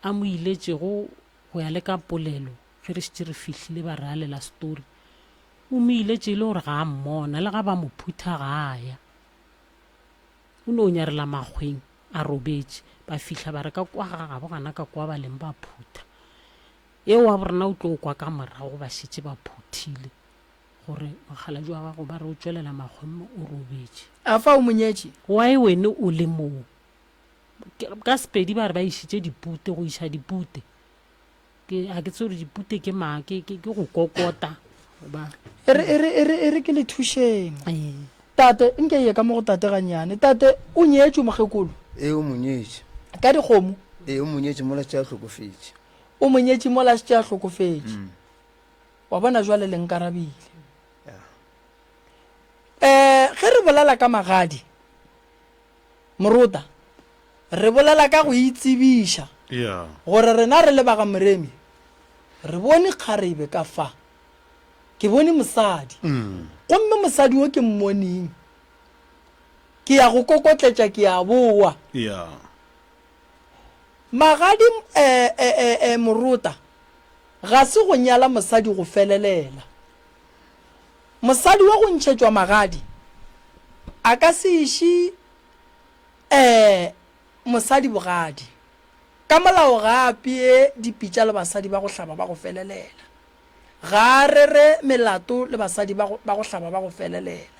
a mo iletšego go ya le ka polelo ge re šetše re fihlile ba re alela story o mo iletše e le gore ga a mmona le ga ba mo phutha ga aya o ne o nyarela makgweng a robetše ba fihla ba re ka kwa gagabo gana ka kwa ba leng ba phutha eo wa borena o tlo o kwa ka morago ba šetše ba phuthile gore mogala jwa gago ba re o tswelela makgweng o robetše a fa o monyetše wae wene o le moo ka Sepedi ba re ba išitše dipute go iša dipute a ke tse gore dipute ke go kokota e re ke le thušeng tate nke ye ka mo go tate ganyane tate o nyetše mokgekolo e o monyetše ka dikgomo e o monyetše mola tša hlokofetše o monyetše mola tša hlokofetše wa bona jwale le nkarabile ge re bolela ka magadi morota re bolela ka go itsebiša gore rena re le baga moremi re bone kgarebe ka fa ke bone mosadi gomme mosadi wo ke mmoneng ke ya go kokotletša ke ya boa magadi morota ga se go nyala mosadi go felelela mosadi wa go ntšhetšwa magadi a ka se iši mosadi bogadi ka molao gape dipitša le basadi ba go hlaba ba go felelela ga re melato le basadi ba go hlaba ba go felelela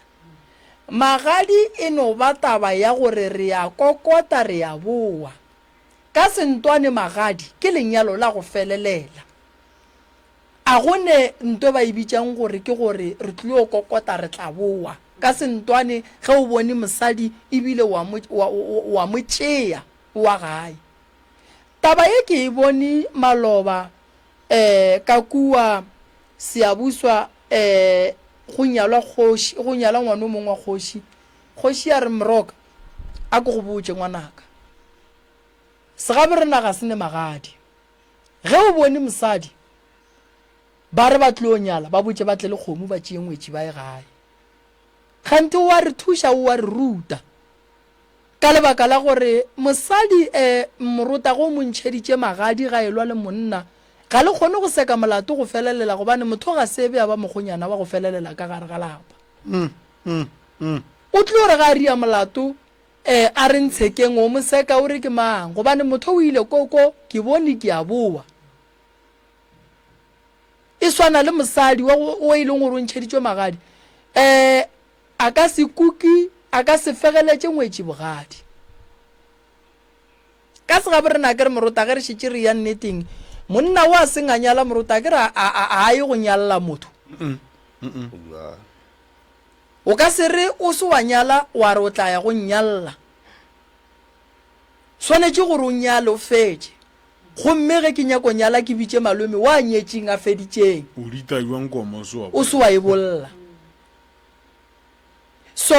magadi e no ba taba ya gore re ya kokota re ya boa ka sentwane magadi ke lenyalo la go felelela a gone nto ba e bitšang gore ke gore re tlile go kokota re tla boa ka sentwane ge o bone mosadi ebile wa mo tšea wa gae taba ye ke e bone maloba ka kua Seabuswa go nyalwa ngwana o mongwe wa kgoši ya re Moroka a ko go botše ngwanaka segabe re naga se ne magadi ge o bone mosadi ba re ba tlo nyala ba botše ba tle le kgomo ba tšee ngwetši ba e gae kgante wa re thuša o wa re ruta ka lebaka la gore mosadi morota go montšheditše magadi ga elwa le monna ga le kgone go seka molato go felelela gobane motho ga sebe ya ba mogonyana wa go felelela ka gare ga lapa o tlo re ga ria molato a re ntshekeng o mo seka o re ke mang gobane motho o ile koko ke bone ke a boa e swana le mosadi o e leng gore o ntšheditšwe magadi a ka se kuki a ka se fegeletše ngwetši bogadi ka se gabe re na ke re morota ge re šetše re ya nneteng monna wa seng a nyala morota ke re a ye go nyalla motho o ka se re o se wa nyala wa re o tla ya go nyalla swanetse gore o nyale o fetse gomme ge ke nyako nyala ke bitse malome wa nyetseng a feditseng o dita yuang komoso o se wa e bolla so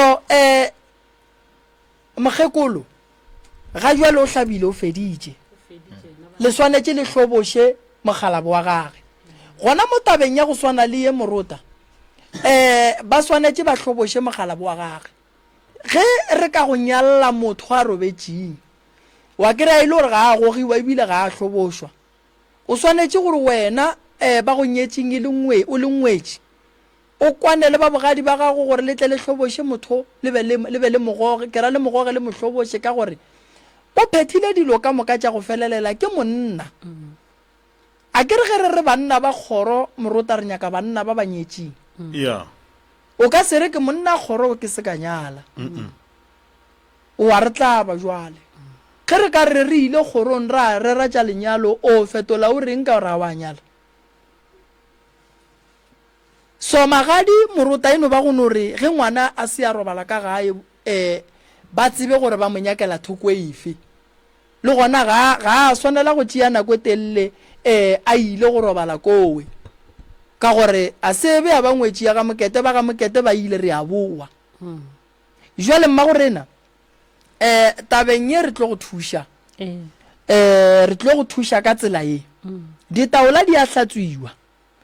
mokgekolo ga jwale o hlabile o feditše le swanetse le hloboše mogalabo wa gage gona mo tabeng ya go swana le ye morota ba swanetse ba hloboše mogalabo wa gage ge re ka go nyalla motho a robetšeng wa kry-a e le gore ga a gogiwa ebile ga a hlobošwa o swanetse gore wena ba go nyetseng o le ngwetši o kwane le ba bogadi ba gago gore le tle le hloboše motho le be le mogoge ke ra le mogoge le mohloboše ka gore o phethile dilo ka moka tša go felelela ke monna a ke re ge re banna ba kgoro morota re nyaka banna ba banyetšeng o ka se re ke monna kgoro ke se ka nyala o wa re tla ba jwale ge re ka re ile kgorong re ratša lenyalo o fetola o reng ka gore a wa nyala so magadi morota eno ba go no re ge ngwana a se a robala ka gae ba tsebe gore ba mo nyakela thoko efe le gona ga a swanela go tšea nako e telele a ile go robala kowe ka gore a sebe a ba ngwetši ya ga mokete ba ile re a boa jwale mma go rena tabeng ye re tlo go thuša re tlo go thuša ka tsela ye ditaola di a hlatswiwa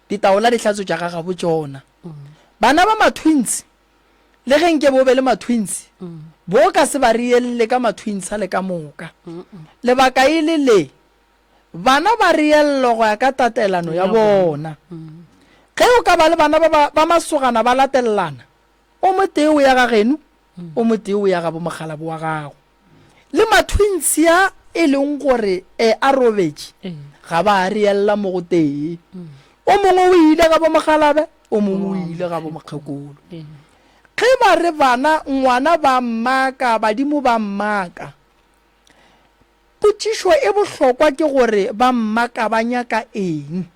ditaola di hlatswa tša gaga bo tsona bana ba matwins le ge nke bo be le matwins bo ka se ba rielle ka matwins a le ka moka lebaka e le le bana ba riello go ya ka tatelano ya bona ge o ka ba le bana ba masogana ba latelelana o moteo ya ga geno o moteo ya ga bo mogalabo wa gago le matwins ya e leng gore a robetše ga ba riella mo go tee o mongwe o ile ga bo mogalabe o mongwe o ile ga bo mokgekolo ge ba re bana ngwana ba mmaka badimo ba mmaka potšišo e bohlokwa ke gore ba mmaka ba nyaka eng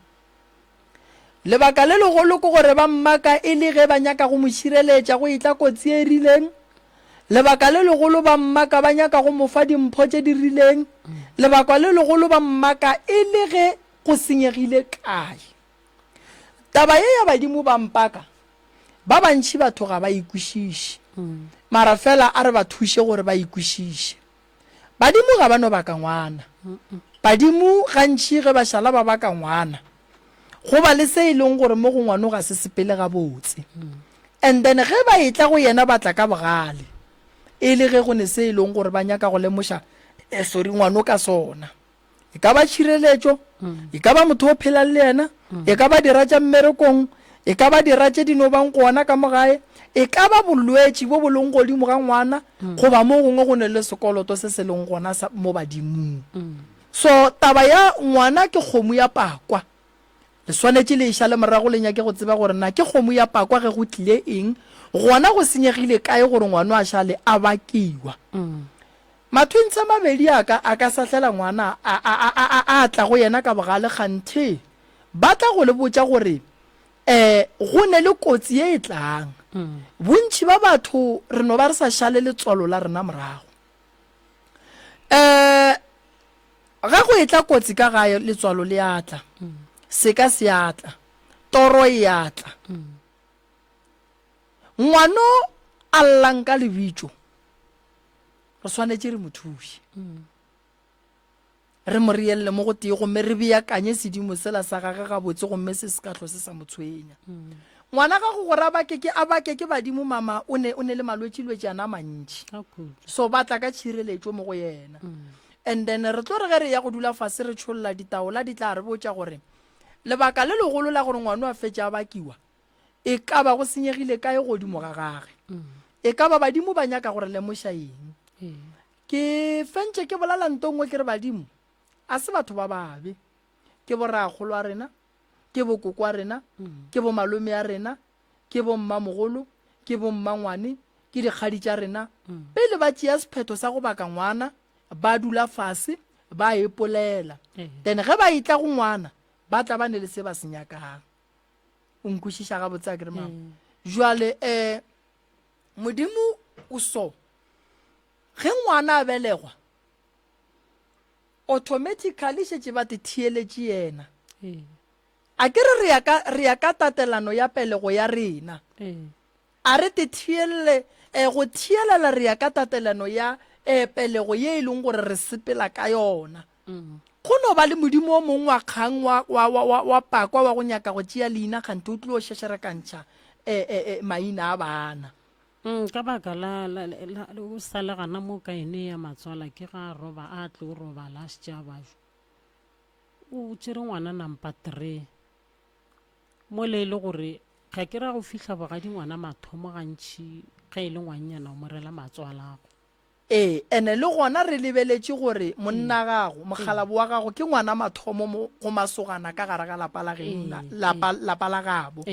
lebaka le legolo ke gore ba mmaka e le ge ba nyaka go mo šireletša go itla kotsi e rileng lebaka le legolo ba mmaka ba nyaka go mofa dimpho tše di rileng lebaka le legolo ba mmaka e le ge go senyegile kae taba ye ya badimo ba mpaka ba bantši batho ga ba ikwešiše mara fela a re ba thuše gore ba ikwešiše badimo ga ba no baka ngwana badimo gantši ge ba šala ba baka ngwana go ba le se e leng gore mo go ngwano ga se sepele ga botse and then ge ba etla go yena batla ka bogale e le ge go ne se e leng gore ba nyaka go lemoša sorry ngwano ka sona e ka ba tšhireletšo e ka ba motho o phelang le yena e ka ba dira tša mmerekong e ka ba dira tše dino bang gona ka mogae e ka ba bolwetši bo bo leng godimo ga ngwana goba mo gongwe go ne le sekoloto se se leng gona mo badimong so taba ya ngwana ke kgomo ya pakwa le swanetše le iša le morago le nyake go tseba gore na ke kgomo ya pakwa ge go tlile eng gona go senyegile kae gore ngwana a šale a bakiwa matwintse mabedi a ka sahlela ngwana a tla go yena ka bogale kganthe ba tla go le botša gore go ne le kotsi ye e tlang bontši ba batho re no ba re sa šale letswalo la rena morago ga go etla kotsi ka gae letswalo le atla se ka se atla toro e atla ngwano a llang ka lebitšo re swanetše re mo thuše re mo rielle mo go tee gomme re beakanye sedimo sela sa gage gabotse gomme se se ka tlo se sa mo tshwenya ngwana ga go gore a bake ke badimo mama o ne le malwetši ana mantši so batla ka tšhireletšo mo go yena and then re tlo re ge re ya go dula fase re tšholola ditaola di tla re botša gore lebaka le legolo la gore ngwana a fetša a bakiwa e ka ba go senyegile kae godimo ga gage e ka ba badimo ba nyaka gore lemoša eng ke fentše ke bolala ntongwe ke re badimo a se batho ba babe ke boragolo a rena ke bokoko a rena ke bo malome a rena ke bo mmamogolo ke bo mmangwane ke dikgadi tša rena pele ba tšea sephetho sa go baka ngwana ba dula fase ba epolela then ge ba itla go ngwana ba tla ba ne le se ba se nyakang o nkwešiša gabotse a kere mama jwale modimo o so ge ngwana a belegwa automatically šetse ba te thieletše yena ee a ke re re ya ka tatelano ya pelego ya rena a re te thielele go thielela re ya ka tatelano ya pelego ye e leng gore re sepela ka yona go no ba le modimo o mongwe wa kgang wa pakwa wa go nyaka go tšea leina kgante o tlile o šešerekantšha maina a bana ka baka o sale gana mo ka ene ya matswala ke ga roba a tlo robala a šetša bajo o tšere ngwana nampa 3 mo le ile gore ga ke ra go fihla bogadi ngwana mathomo gantši ga e le ngwannyana o morela matswalago ene le gona re lebeletše gore monna gago mogalabo wa gago ke ngwana mathomo go masogana ka gare ga lapa la gabo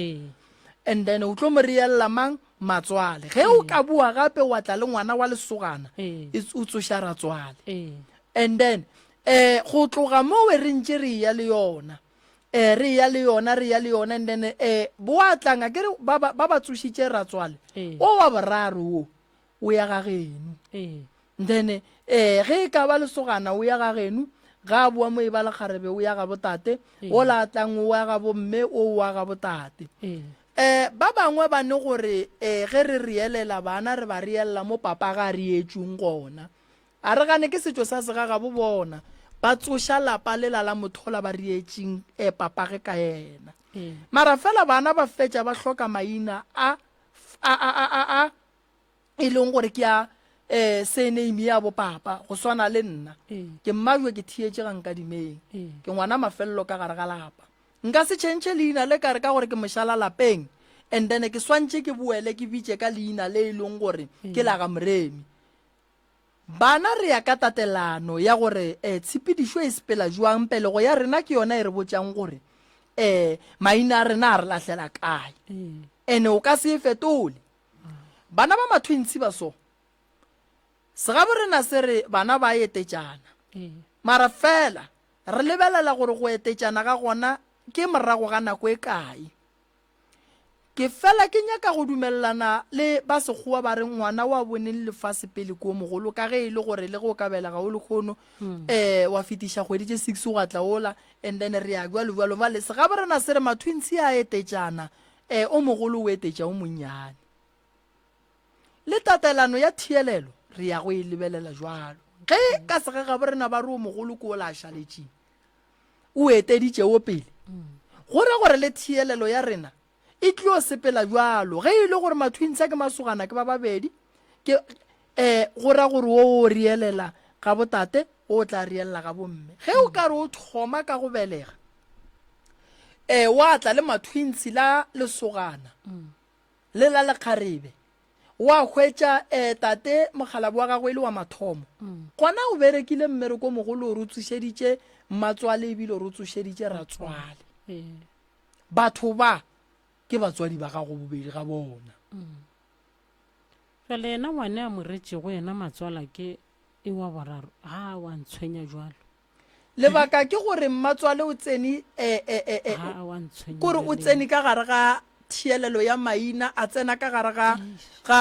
and then o tlo mo reelela mang matswale ge o ka bua gape wa tla le ngwana wa lesogana o tsoša ratswale and then go tloga mo we re ntše re ya le yona and then boa tlanga ke re ba ba tsošitše ratswale o wa boraro o ya ga geno then ge ka ba lesogana o ya ga geno ga bua mo e ba le kgarebe o ya ga botate o la tlang o ya ga bomme o wa ga botate ba bangwe ba ne gore ge re reelela bana re ba reelela mo papa ga re etšung gona a re gane ke setšo sa segaga bo bona ba tsoša lapa le la mothola ba reetšeng papa ge ka yena mara fela bana ba fetša ba hloka maina a e leng gore ke a surname ya bo papa go swana le nna ke mmajwe ke thietše ga nka dimeng ke ngwana mafelelo ka gare ga lapa nka se tšhentšhe leina le kare ka gore ke mošala lapeng and then ke swantše ke boele ke bitše ka leina le e leng gore ke la ga moremi bana re ya ka tatelano ya gore tshepedišo e sepela jwang pelego ya rena ke yona e re botšang gore maina a rena a re lahlela kae ene o ka se e fetole bana ba mathwintshi ba so sega borena se re bana ba etetšana mara fela re lebelela gore go etetšana ga gona ke morago ga nako e kae ke fela ke nyaka go dumelelana le ba sekgowa ba re ngwana wa boneng lefase pele ko mogolo ka ge e le gore le go ka belega o le kgono wa fetiša kgwedi tše 6 go atla ola and then re ya bjalo ba le sega borena se re mathwintshi a etetšana o mogolo o etetša o monnyane le tatelano ya thielelo re ya go e lebelela jwalo ge ka sega ga borena ba re o mogolo ko o la šaletšeng o eteditšeo pele gore le thielelo ya rena e tlio sepela jwalo ge e le gore mathwintsa ke masogana ke ba babedi ke gore o reelela ga botate o tla reelela ga bomme ge o ka re o thoma ka go belega wa tla le mathwintsi la lesogana le la lekgarebe wa hwetša tate mogalabo wa gagwe le wa mathomo gona o berekile mmereko mogolo o re tsošeditše matswale ebile o re tsošeditše ratswale batho ba ke batswadi ba gago bobedi ga bona fela yena ngwane a moretšego yena matswala ke e wa boraro ha wa ntshwenya jwalo lebaka ke gore mmatswale o tsene kore o tsene ka gare ga thielelo ya maina a tsena ka gare ga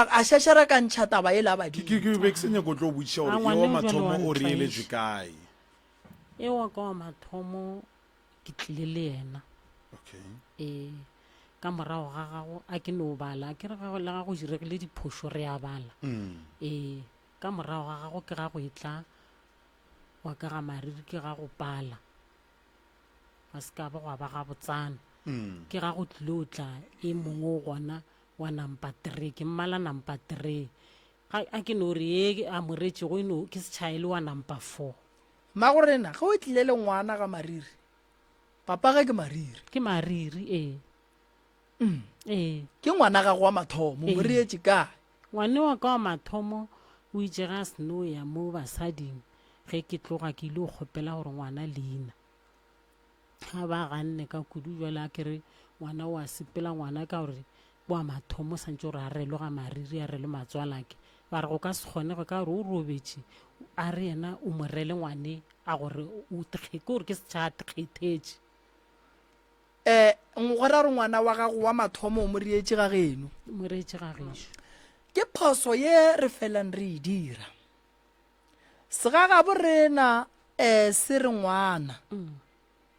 a šešere ka ntšha taba e la badimo ke be ke senyako tlo botšiša gore e wa mathomo o reeletše kae e wa ka wa mathomo ke tlile le yena ka morago ga gago a ke no bala ke re gago le gago diregile diphošo re a bala ka morago ga gago ke ga go etla wa ka ga mariri ke ga go pala ga se ka ba go ba ga botsana ke ga go tlile o tla e mongwe o gona wa nampa 3 ke mmala nampa 3 a ke no re a moretšego eno ke setšhaele wa nampa 4 magorena ge o tlile le ngwana ga mariri papa ge ke mariri ke ngwana ga go wa mathomo mo reetše kae ngwane wa ka wa mathomo o itše ga seno ya mo basading ge ke tloga ke ile o kgopela gore ngwana leina ga ba ganne ka kudu jwale a kere ngwana wa sepela ngwana ka gore boa mathomo santse gore a relo ga mariri a relo matswalake ba re go ka se kgone go ka gore o robetše a re yena o morele ngwane a gore ke gore ke setšha tekgethetše ngora re ngwana wa gago wa mathomo o mo reetše ga geno ke phoso ye re felang re e dira segaga borena se re ngwana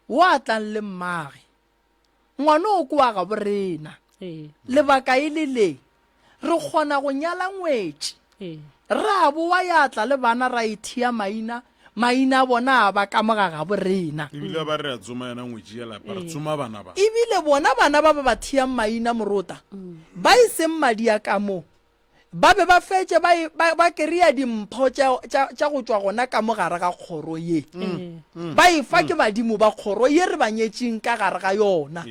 o a tlang le mmage ngwana o ko wa ga borena lebaka e le le re kgona go nyala ngwetši re a boa ya tla le bana ra ithia maina a bona a ba ka moga ga borena ebile ba re a tsoma yana ngwetši ya lapa re tsoma bana ba ebile bona bana ba ba thiang maina morota ba iseng madi a ka mo ba be ba fetse ba keria dimpho tša go tšwa gona ka mogare ga kgoro ye ba e fa ke badimo ba kgoro ye re ba nyetšeng ka gare ga yona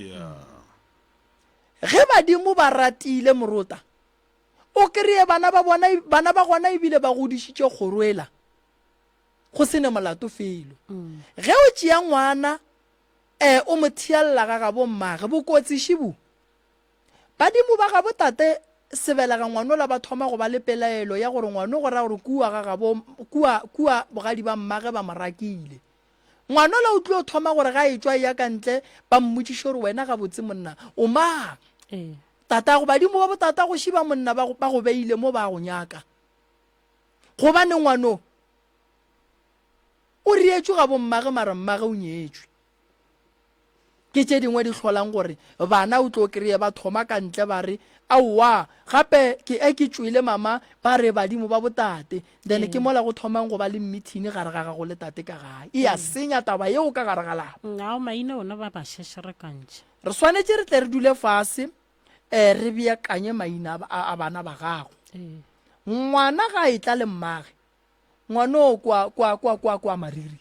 ge badimo ba ratile morota o kerie bana ba gona ebile ba godišitše kgoroela go sene molato felo ge o tšea ngwana o mo thialela ga gabo mmage bokotsišibo badimo ba gabo tate sebelega ngwana o la ba thoma go ba le pelaelo ya gore ngwana go ra gore kua bogadi ba mmage ba morakile ngwana o la o tlile o thoma gore ga e tswa ya ka ntle ba mmotšiše gore wena ga botse monna o mang tatago badimo ba botata go šiba monna ba go beile mo ba go nyaka gobane ngwano o rietšwe ga bo mmage mara mmage o nyetšwe ke tše dingwe di hlolang gore bana o tlo kry-e ba thoma ka ntle ba re aowa gape ke tswile mama ba re badimo ba botate then ke mola go thomang go ba le mmithini gare ga gago le tate ka gae e a senya taba yeo ka gare ga lapa maina ona ba šešerekantšhe re swanetše re tle re dule fase re beakanye maina a bana ba gago ngwana ga e tla le mmage ngwana o kwa mariri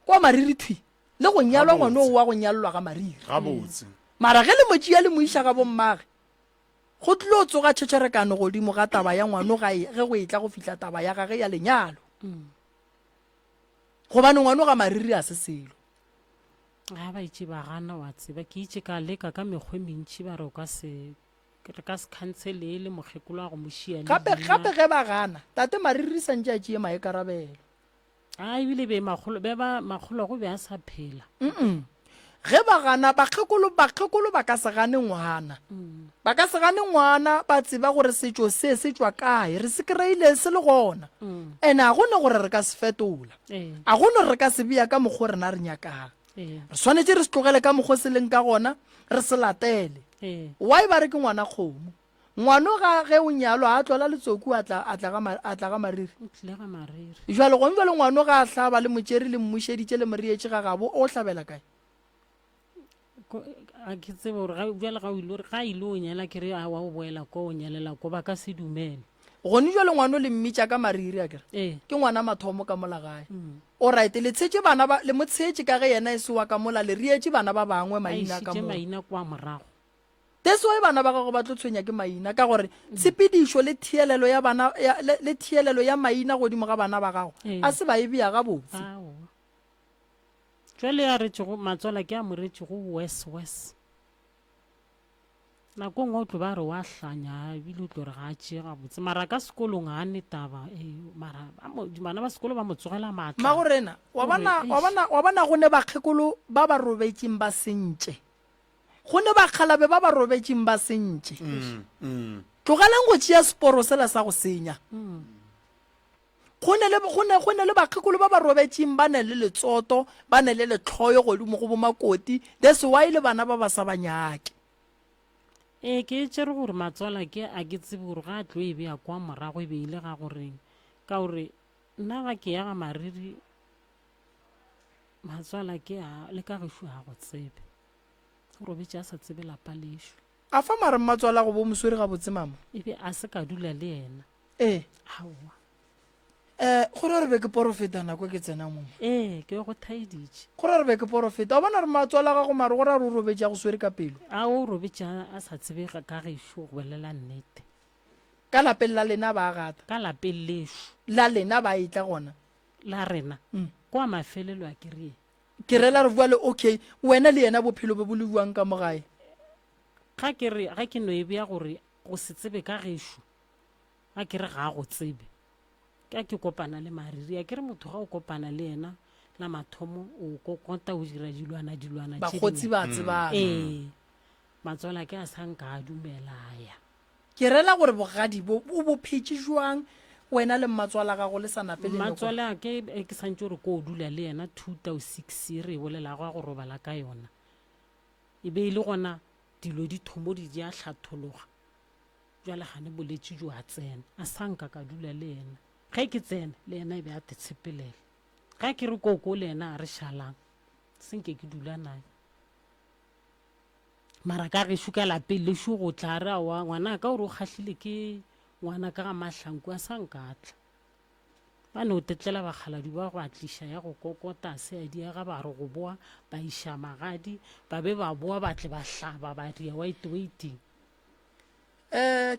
kwa mariri thwi le go nyalwa ngwana o wa go nyallwa ga mariri gabotse mara ge le motši ya le moiša ga bommage go tlile o tsoga tšhetšerekano godimo ga taba ya ngwano ge go e tla go fihla taba ya gage ya lenyalo gobane ngwano ga mariri a se selo ga ba itse ba gana wa tseba ke itse ka leka ka mekgwe mentši ba re o ka se khansele le mokgekolo a go mošia gape ge ba gana tate mariri santše a tšee maekarabelo a ebile magolo go be a sa phela ge ba gana bakgekolo ba ka se gane ngwana ba ka se gane ngwana ba tseba gore setšo se tswa kae re se kry-ile se le gona and a gone gore re ka se fetola a gone re ka se bea ka mokgwa rena re nyakang re swanetse re se tlogele ka mokgwa se leng ka gona re se latele wa e ba re ke ngwana kgomo ngwano ga ge o nyalwa a tlola letsoku a tla ga mariri jalo gone jalo ngwano ga a hlaba le motšeri le mmušeditše le morietše ga gabo o hlabela kae a ke tsebe gore bjale ga ile o nyala ke re a wa o boela ko o nyalela ko ba ka se dumele gone jalo ngwano le mmitša ka mariri a kere ke ngwana mathomo ka mola gae o right le tshetše bana le motshetše ka ge yena e se wa ka mola le rietše bana ba bangwe maina ka maina kwa morago teso e bana ba gago ba tlo tshwenya ke maina ka gore tshepedišo le thielelo ya bana le thielelo ya maina godimo ga bana ba gago a se ba e bea ga botse jwale a retšego matswala ke a moretšego wes nako ngwe o tlo ba re wa hlanya ebile o tlo re ga a tšee gabotse mara ka sekolong a ne taba mara bana ba sekolo ba mo tsogela maatla magorena wa bona gone bakgekolo ba ba robetšeng ba sentše gone bakgalabe ba ba robetšeng ba sentše tlogelang go tšea seporo sela sa go senya gone le bakgekolo ba ba robetšeng ba ne le letsoto ba ne le letlhoyo godimo go bomakoti that's why le bana ba ba sa banyake ke tšere gore matswala ke a ke tsebe gore ga a tlo e bea kwa morago e beile ga goreng ka gore nna ga ke ya ga mariri matswala ke le ka gešo ga go tsebe robetše a sa tsebe lapa lešo a fa mare matswala go bo moswere ga botse mama ebe a se ka dula le ena aowa gore re be ke porofeta nako ke tsena mongwe ke go thaeditše gore re be ke porofeta o bona re matswala ga go mare gore a re o robetše a go swere ka pelo a o robetše a sa tsebe ka gešo go bolela nnete ka lapeng la lena ba gata ka lapeng lešo la lena ba etla gona la rena kwa mafelelo a kerie ke rela re bua le okay wena le yena bophelo bo le buang ka mogae ga ke no e bea gore go se tsebe ka gešo ga ke re ga go tsebe ka ke kopana le mariri a ke re motho ga o kopana le yena la mathomo o kokota o dira dilwana bagotsi ba tsebana matswala ke a sanka a dumela ya ke rela gore bogadi bo o bo phetse jwang wena le mmatswala gago le sa napele mmatswala ke santse gore ko o dula le yena 2006 re bolela go go robala ka yona e be ile gona dilo di thomo di ja hlathologa jwale gane boletši jo a tsena a sanka ka dula le yena ge ke tsena le yena e be a tetshepelela ga ke re koko le yena a re shalang senke ke dula nae mara ka ge shuka lapeng le shu go tla ra wa ngwana ka gore o kgahlile ke ngwana ka ga mahlanku a sankatla ba no tetlela bakgaladi ba go atlisha ya go kokota se a diega ba re go boa ba isha magadi ba be ba boa ba tle ba hlaba ba ria white waiting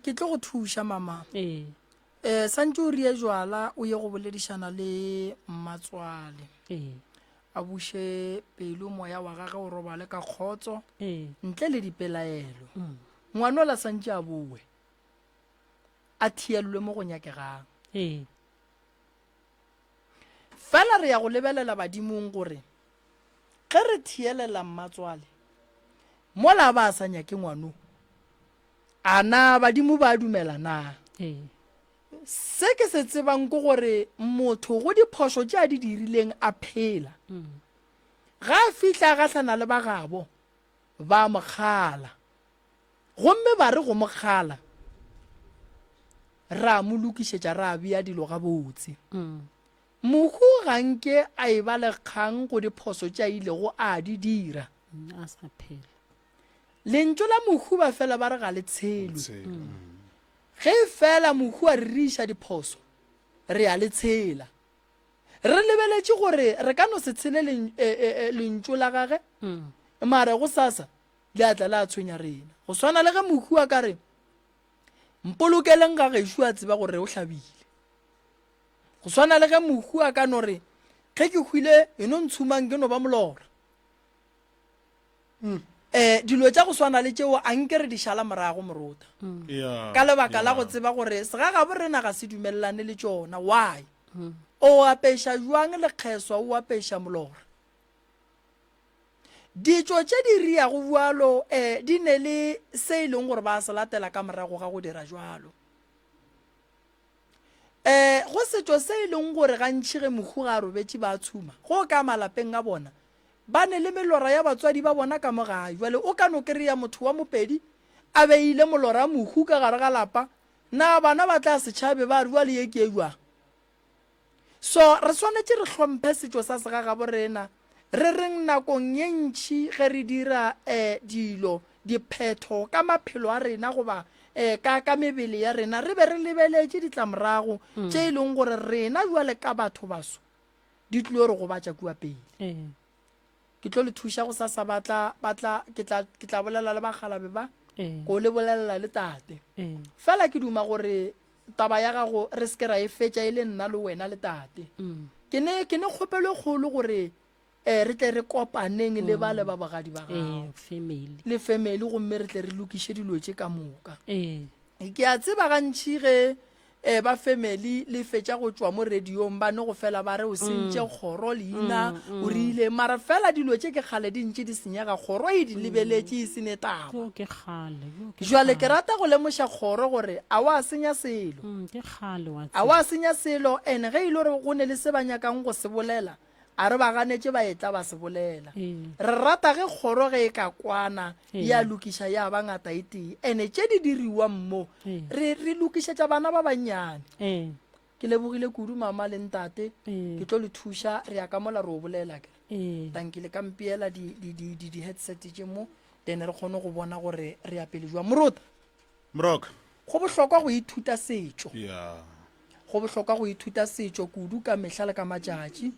ke tlo go thuša mama santse o rie jwala o ye go boledišana le mmatswale a buše pelo moya wa gage o robale ka kgotso ntle le dipelaelo ngwana o la santse a boe a thielwe mo go nyakegang fela re ya go lebelela badimong gore ge re thielela mmatswale mola ba sa nyake ngwano ana badimo ba dumela na se ke se tsebang ke gore motho go diphoso tše a di dirileng a phela ga a fihla ga hlana le bagabo ba mokgala gomme ba re go mokgala ra mo lokišetša ra bea dilo ga botse mohu ga nke a e ba le kgang go diphoso tše a ilego a di dira a sa phela lentso la mohu ba fela ba re ga le tshelo ge fela mohu a re iša diphoso re a le tshela re lebeletše gore re ka no se tshele lentso la gage mare go sasa le a tla le a tshwenya rena go swana le ge mohu a ka re mpolokeleng ga gešo a tseba gore o hlabile go swana le ge mohu a ka no re ge ke hwile eno ntshumang ke no ba molora dilo tša go swana le tšeo a nke re di šala morago morota ka lebaka la go tseba gore segagabo rena ga se dumelelane le tšona why o apeša jwang lekgeswa o apeša molora ditšo tše di riago bjalo di ne le se e leng gore ba se latela ka morago ga go dira jwalo go setšo se e leng gore gantši ge mohu ga a robetše ba tshuma go ka malapeng a bona ba ne le melora ya batswadi ba bona ka mo gae jwale o ka no kry-a motho wa mopedi a beile molora mohu ka gare ga lapa na bana ba tla setšhabe ba re jwale ye ke e jwang so re swanetše re hlomphe setšo sa segagabo rena re reng nakong ye ntšhi ge re dira dilo diphetho ka maphelo a rena goba ka mebele ya rena re be re lebeletše ditlamorago tše e leng gore rena jwale ka batho baso di tlile re go batša kua pele ke tlo le thuša go sasa ke tla bolela le bagalabe ba go le bolelela le tate fela ke duma gore taba ya gago re seke ra e fetša e le nna le wena le tate ke ne kgopelo kgolo gore re tle re kopaneng le ba le ba bogadi ba gago le family gomme re tle re lokiše dilo tše ka moka ke a tseba gantši ge ba family le fetša go tšwa mo radiong ba ne go fela ba re o sentše kgoro leina o rile mara fela dilo tše ke kgale di ntše di senyega kgoro e di lebeletše e se netaba jwale ke rata go lemoša kgoro gore a wa senya selo a wa senya selo and ge ile gore go ne le se ba nyakang go se bolela a re ba ganetše ba etla ba se bolela re rata ge kgoro ge e ka kwana ya lokiša ya ba ngata e tee ene tše di diriwang mo re lokišetša bana ba bannyane ke lebogile kudu mama le ntate ke tlo le thuša re ya ka mola re o bolela kere tankile ka mpeela di-headset tše mo then re kgone go bona gore re apele jwa morota go bohlokwa go ithuta setšo go bohlokwa go ithuta setšo kudu ka mehla le ka matšatši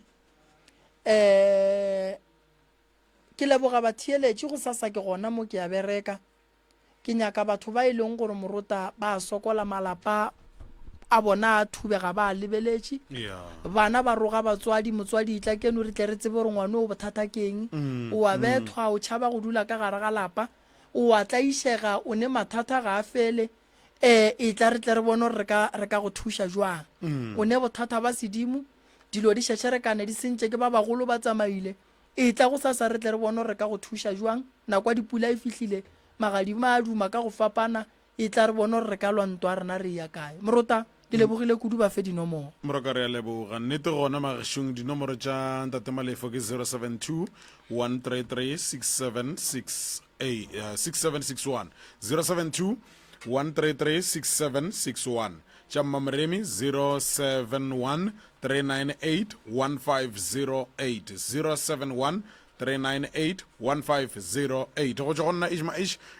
ke leboga batheeletše go sasa ke gona mo ke a bereka ke nyaka batho ba e leng gore morota ba sokola malapa a bona a thubega ba lebeletše bana ba roga batswadi motswadi itla keno re tle re tsebe gore ngwane o bothata keng o a bethwa o tšhaba go dula ka gare ga lapa o a tlaišega o ne mathata ga a fele e tla re tle re bone gore re ka go thuša jwang o ne bothata ba sedimo dilo di šešerekane di sentše ke ba bagolo ba tsamaile e tla go sasa re tle re bone re ka go thuša jwang nakwa dipula e fihlile magadima a duma ka go fapana e tla re bone re ka lwantwa rena re ya kae morota ke lebogile kudu ba fe dinomoro moroka re a leboga nnete gona magešong dinomoro tša ntate malefo ke 072 133 6761 072 133 6761 tša mmamoremi 071 398 1508 071 398 1508 go tša go nna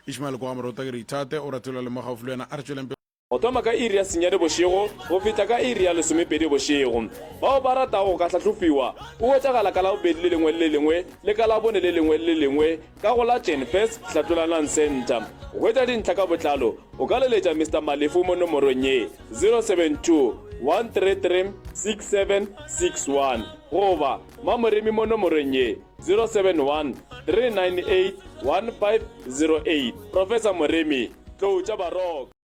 ishmael kwa morota ke re ithate o ratelwa le mogaufu le yena a re tšweleng go thoma ka iri ya senyane bošego go feta ka iri ya lesomepedi bošego bao ba ratago ka tlhatlhofiwa o wetšagala ka la bobedi le lengwe le lengwe le ka la bone le lengwe le lengwe ka go la Jenfest Hlatolanang Center go hwetša dintlha ka botlalo o ka leletša Mr. Malefu mo nomorong ye 072 133 6761 goba Mamoremi mo nomorong ye 071 398 1508 Professor Moremi tlou tša baroko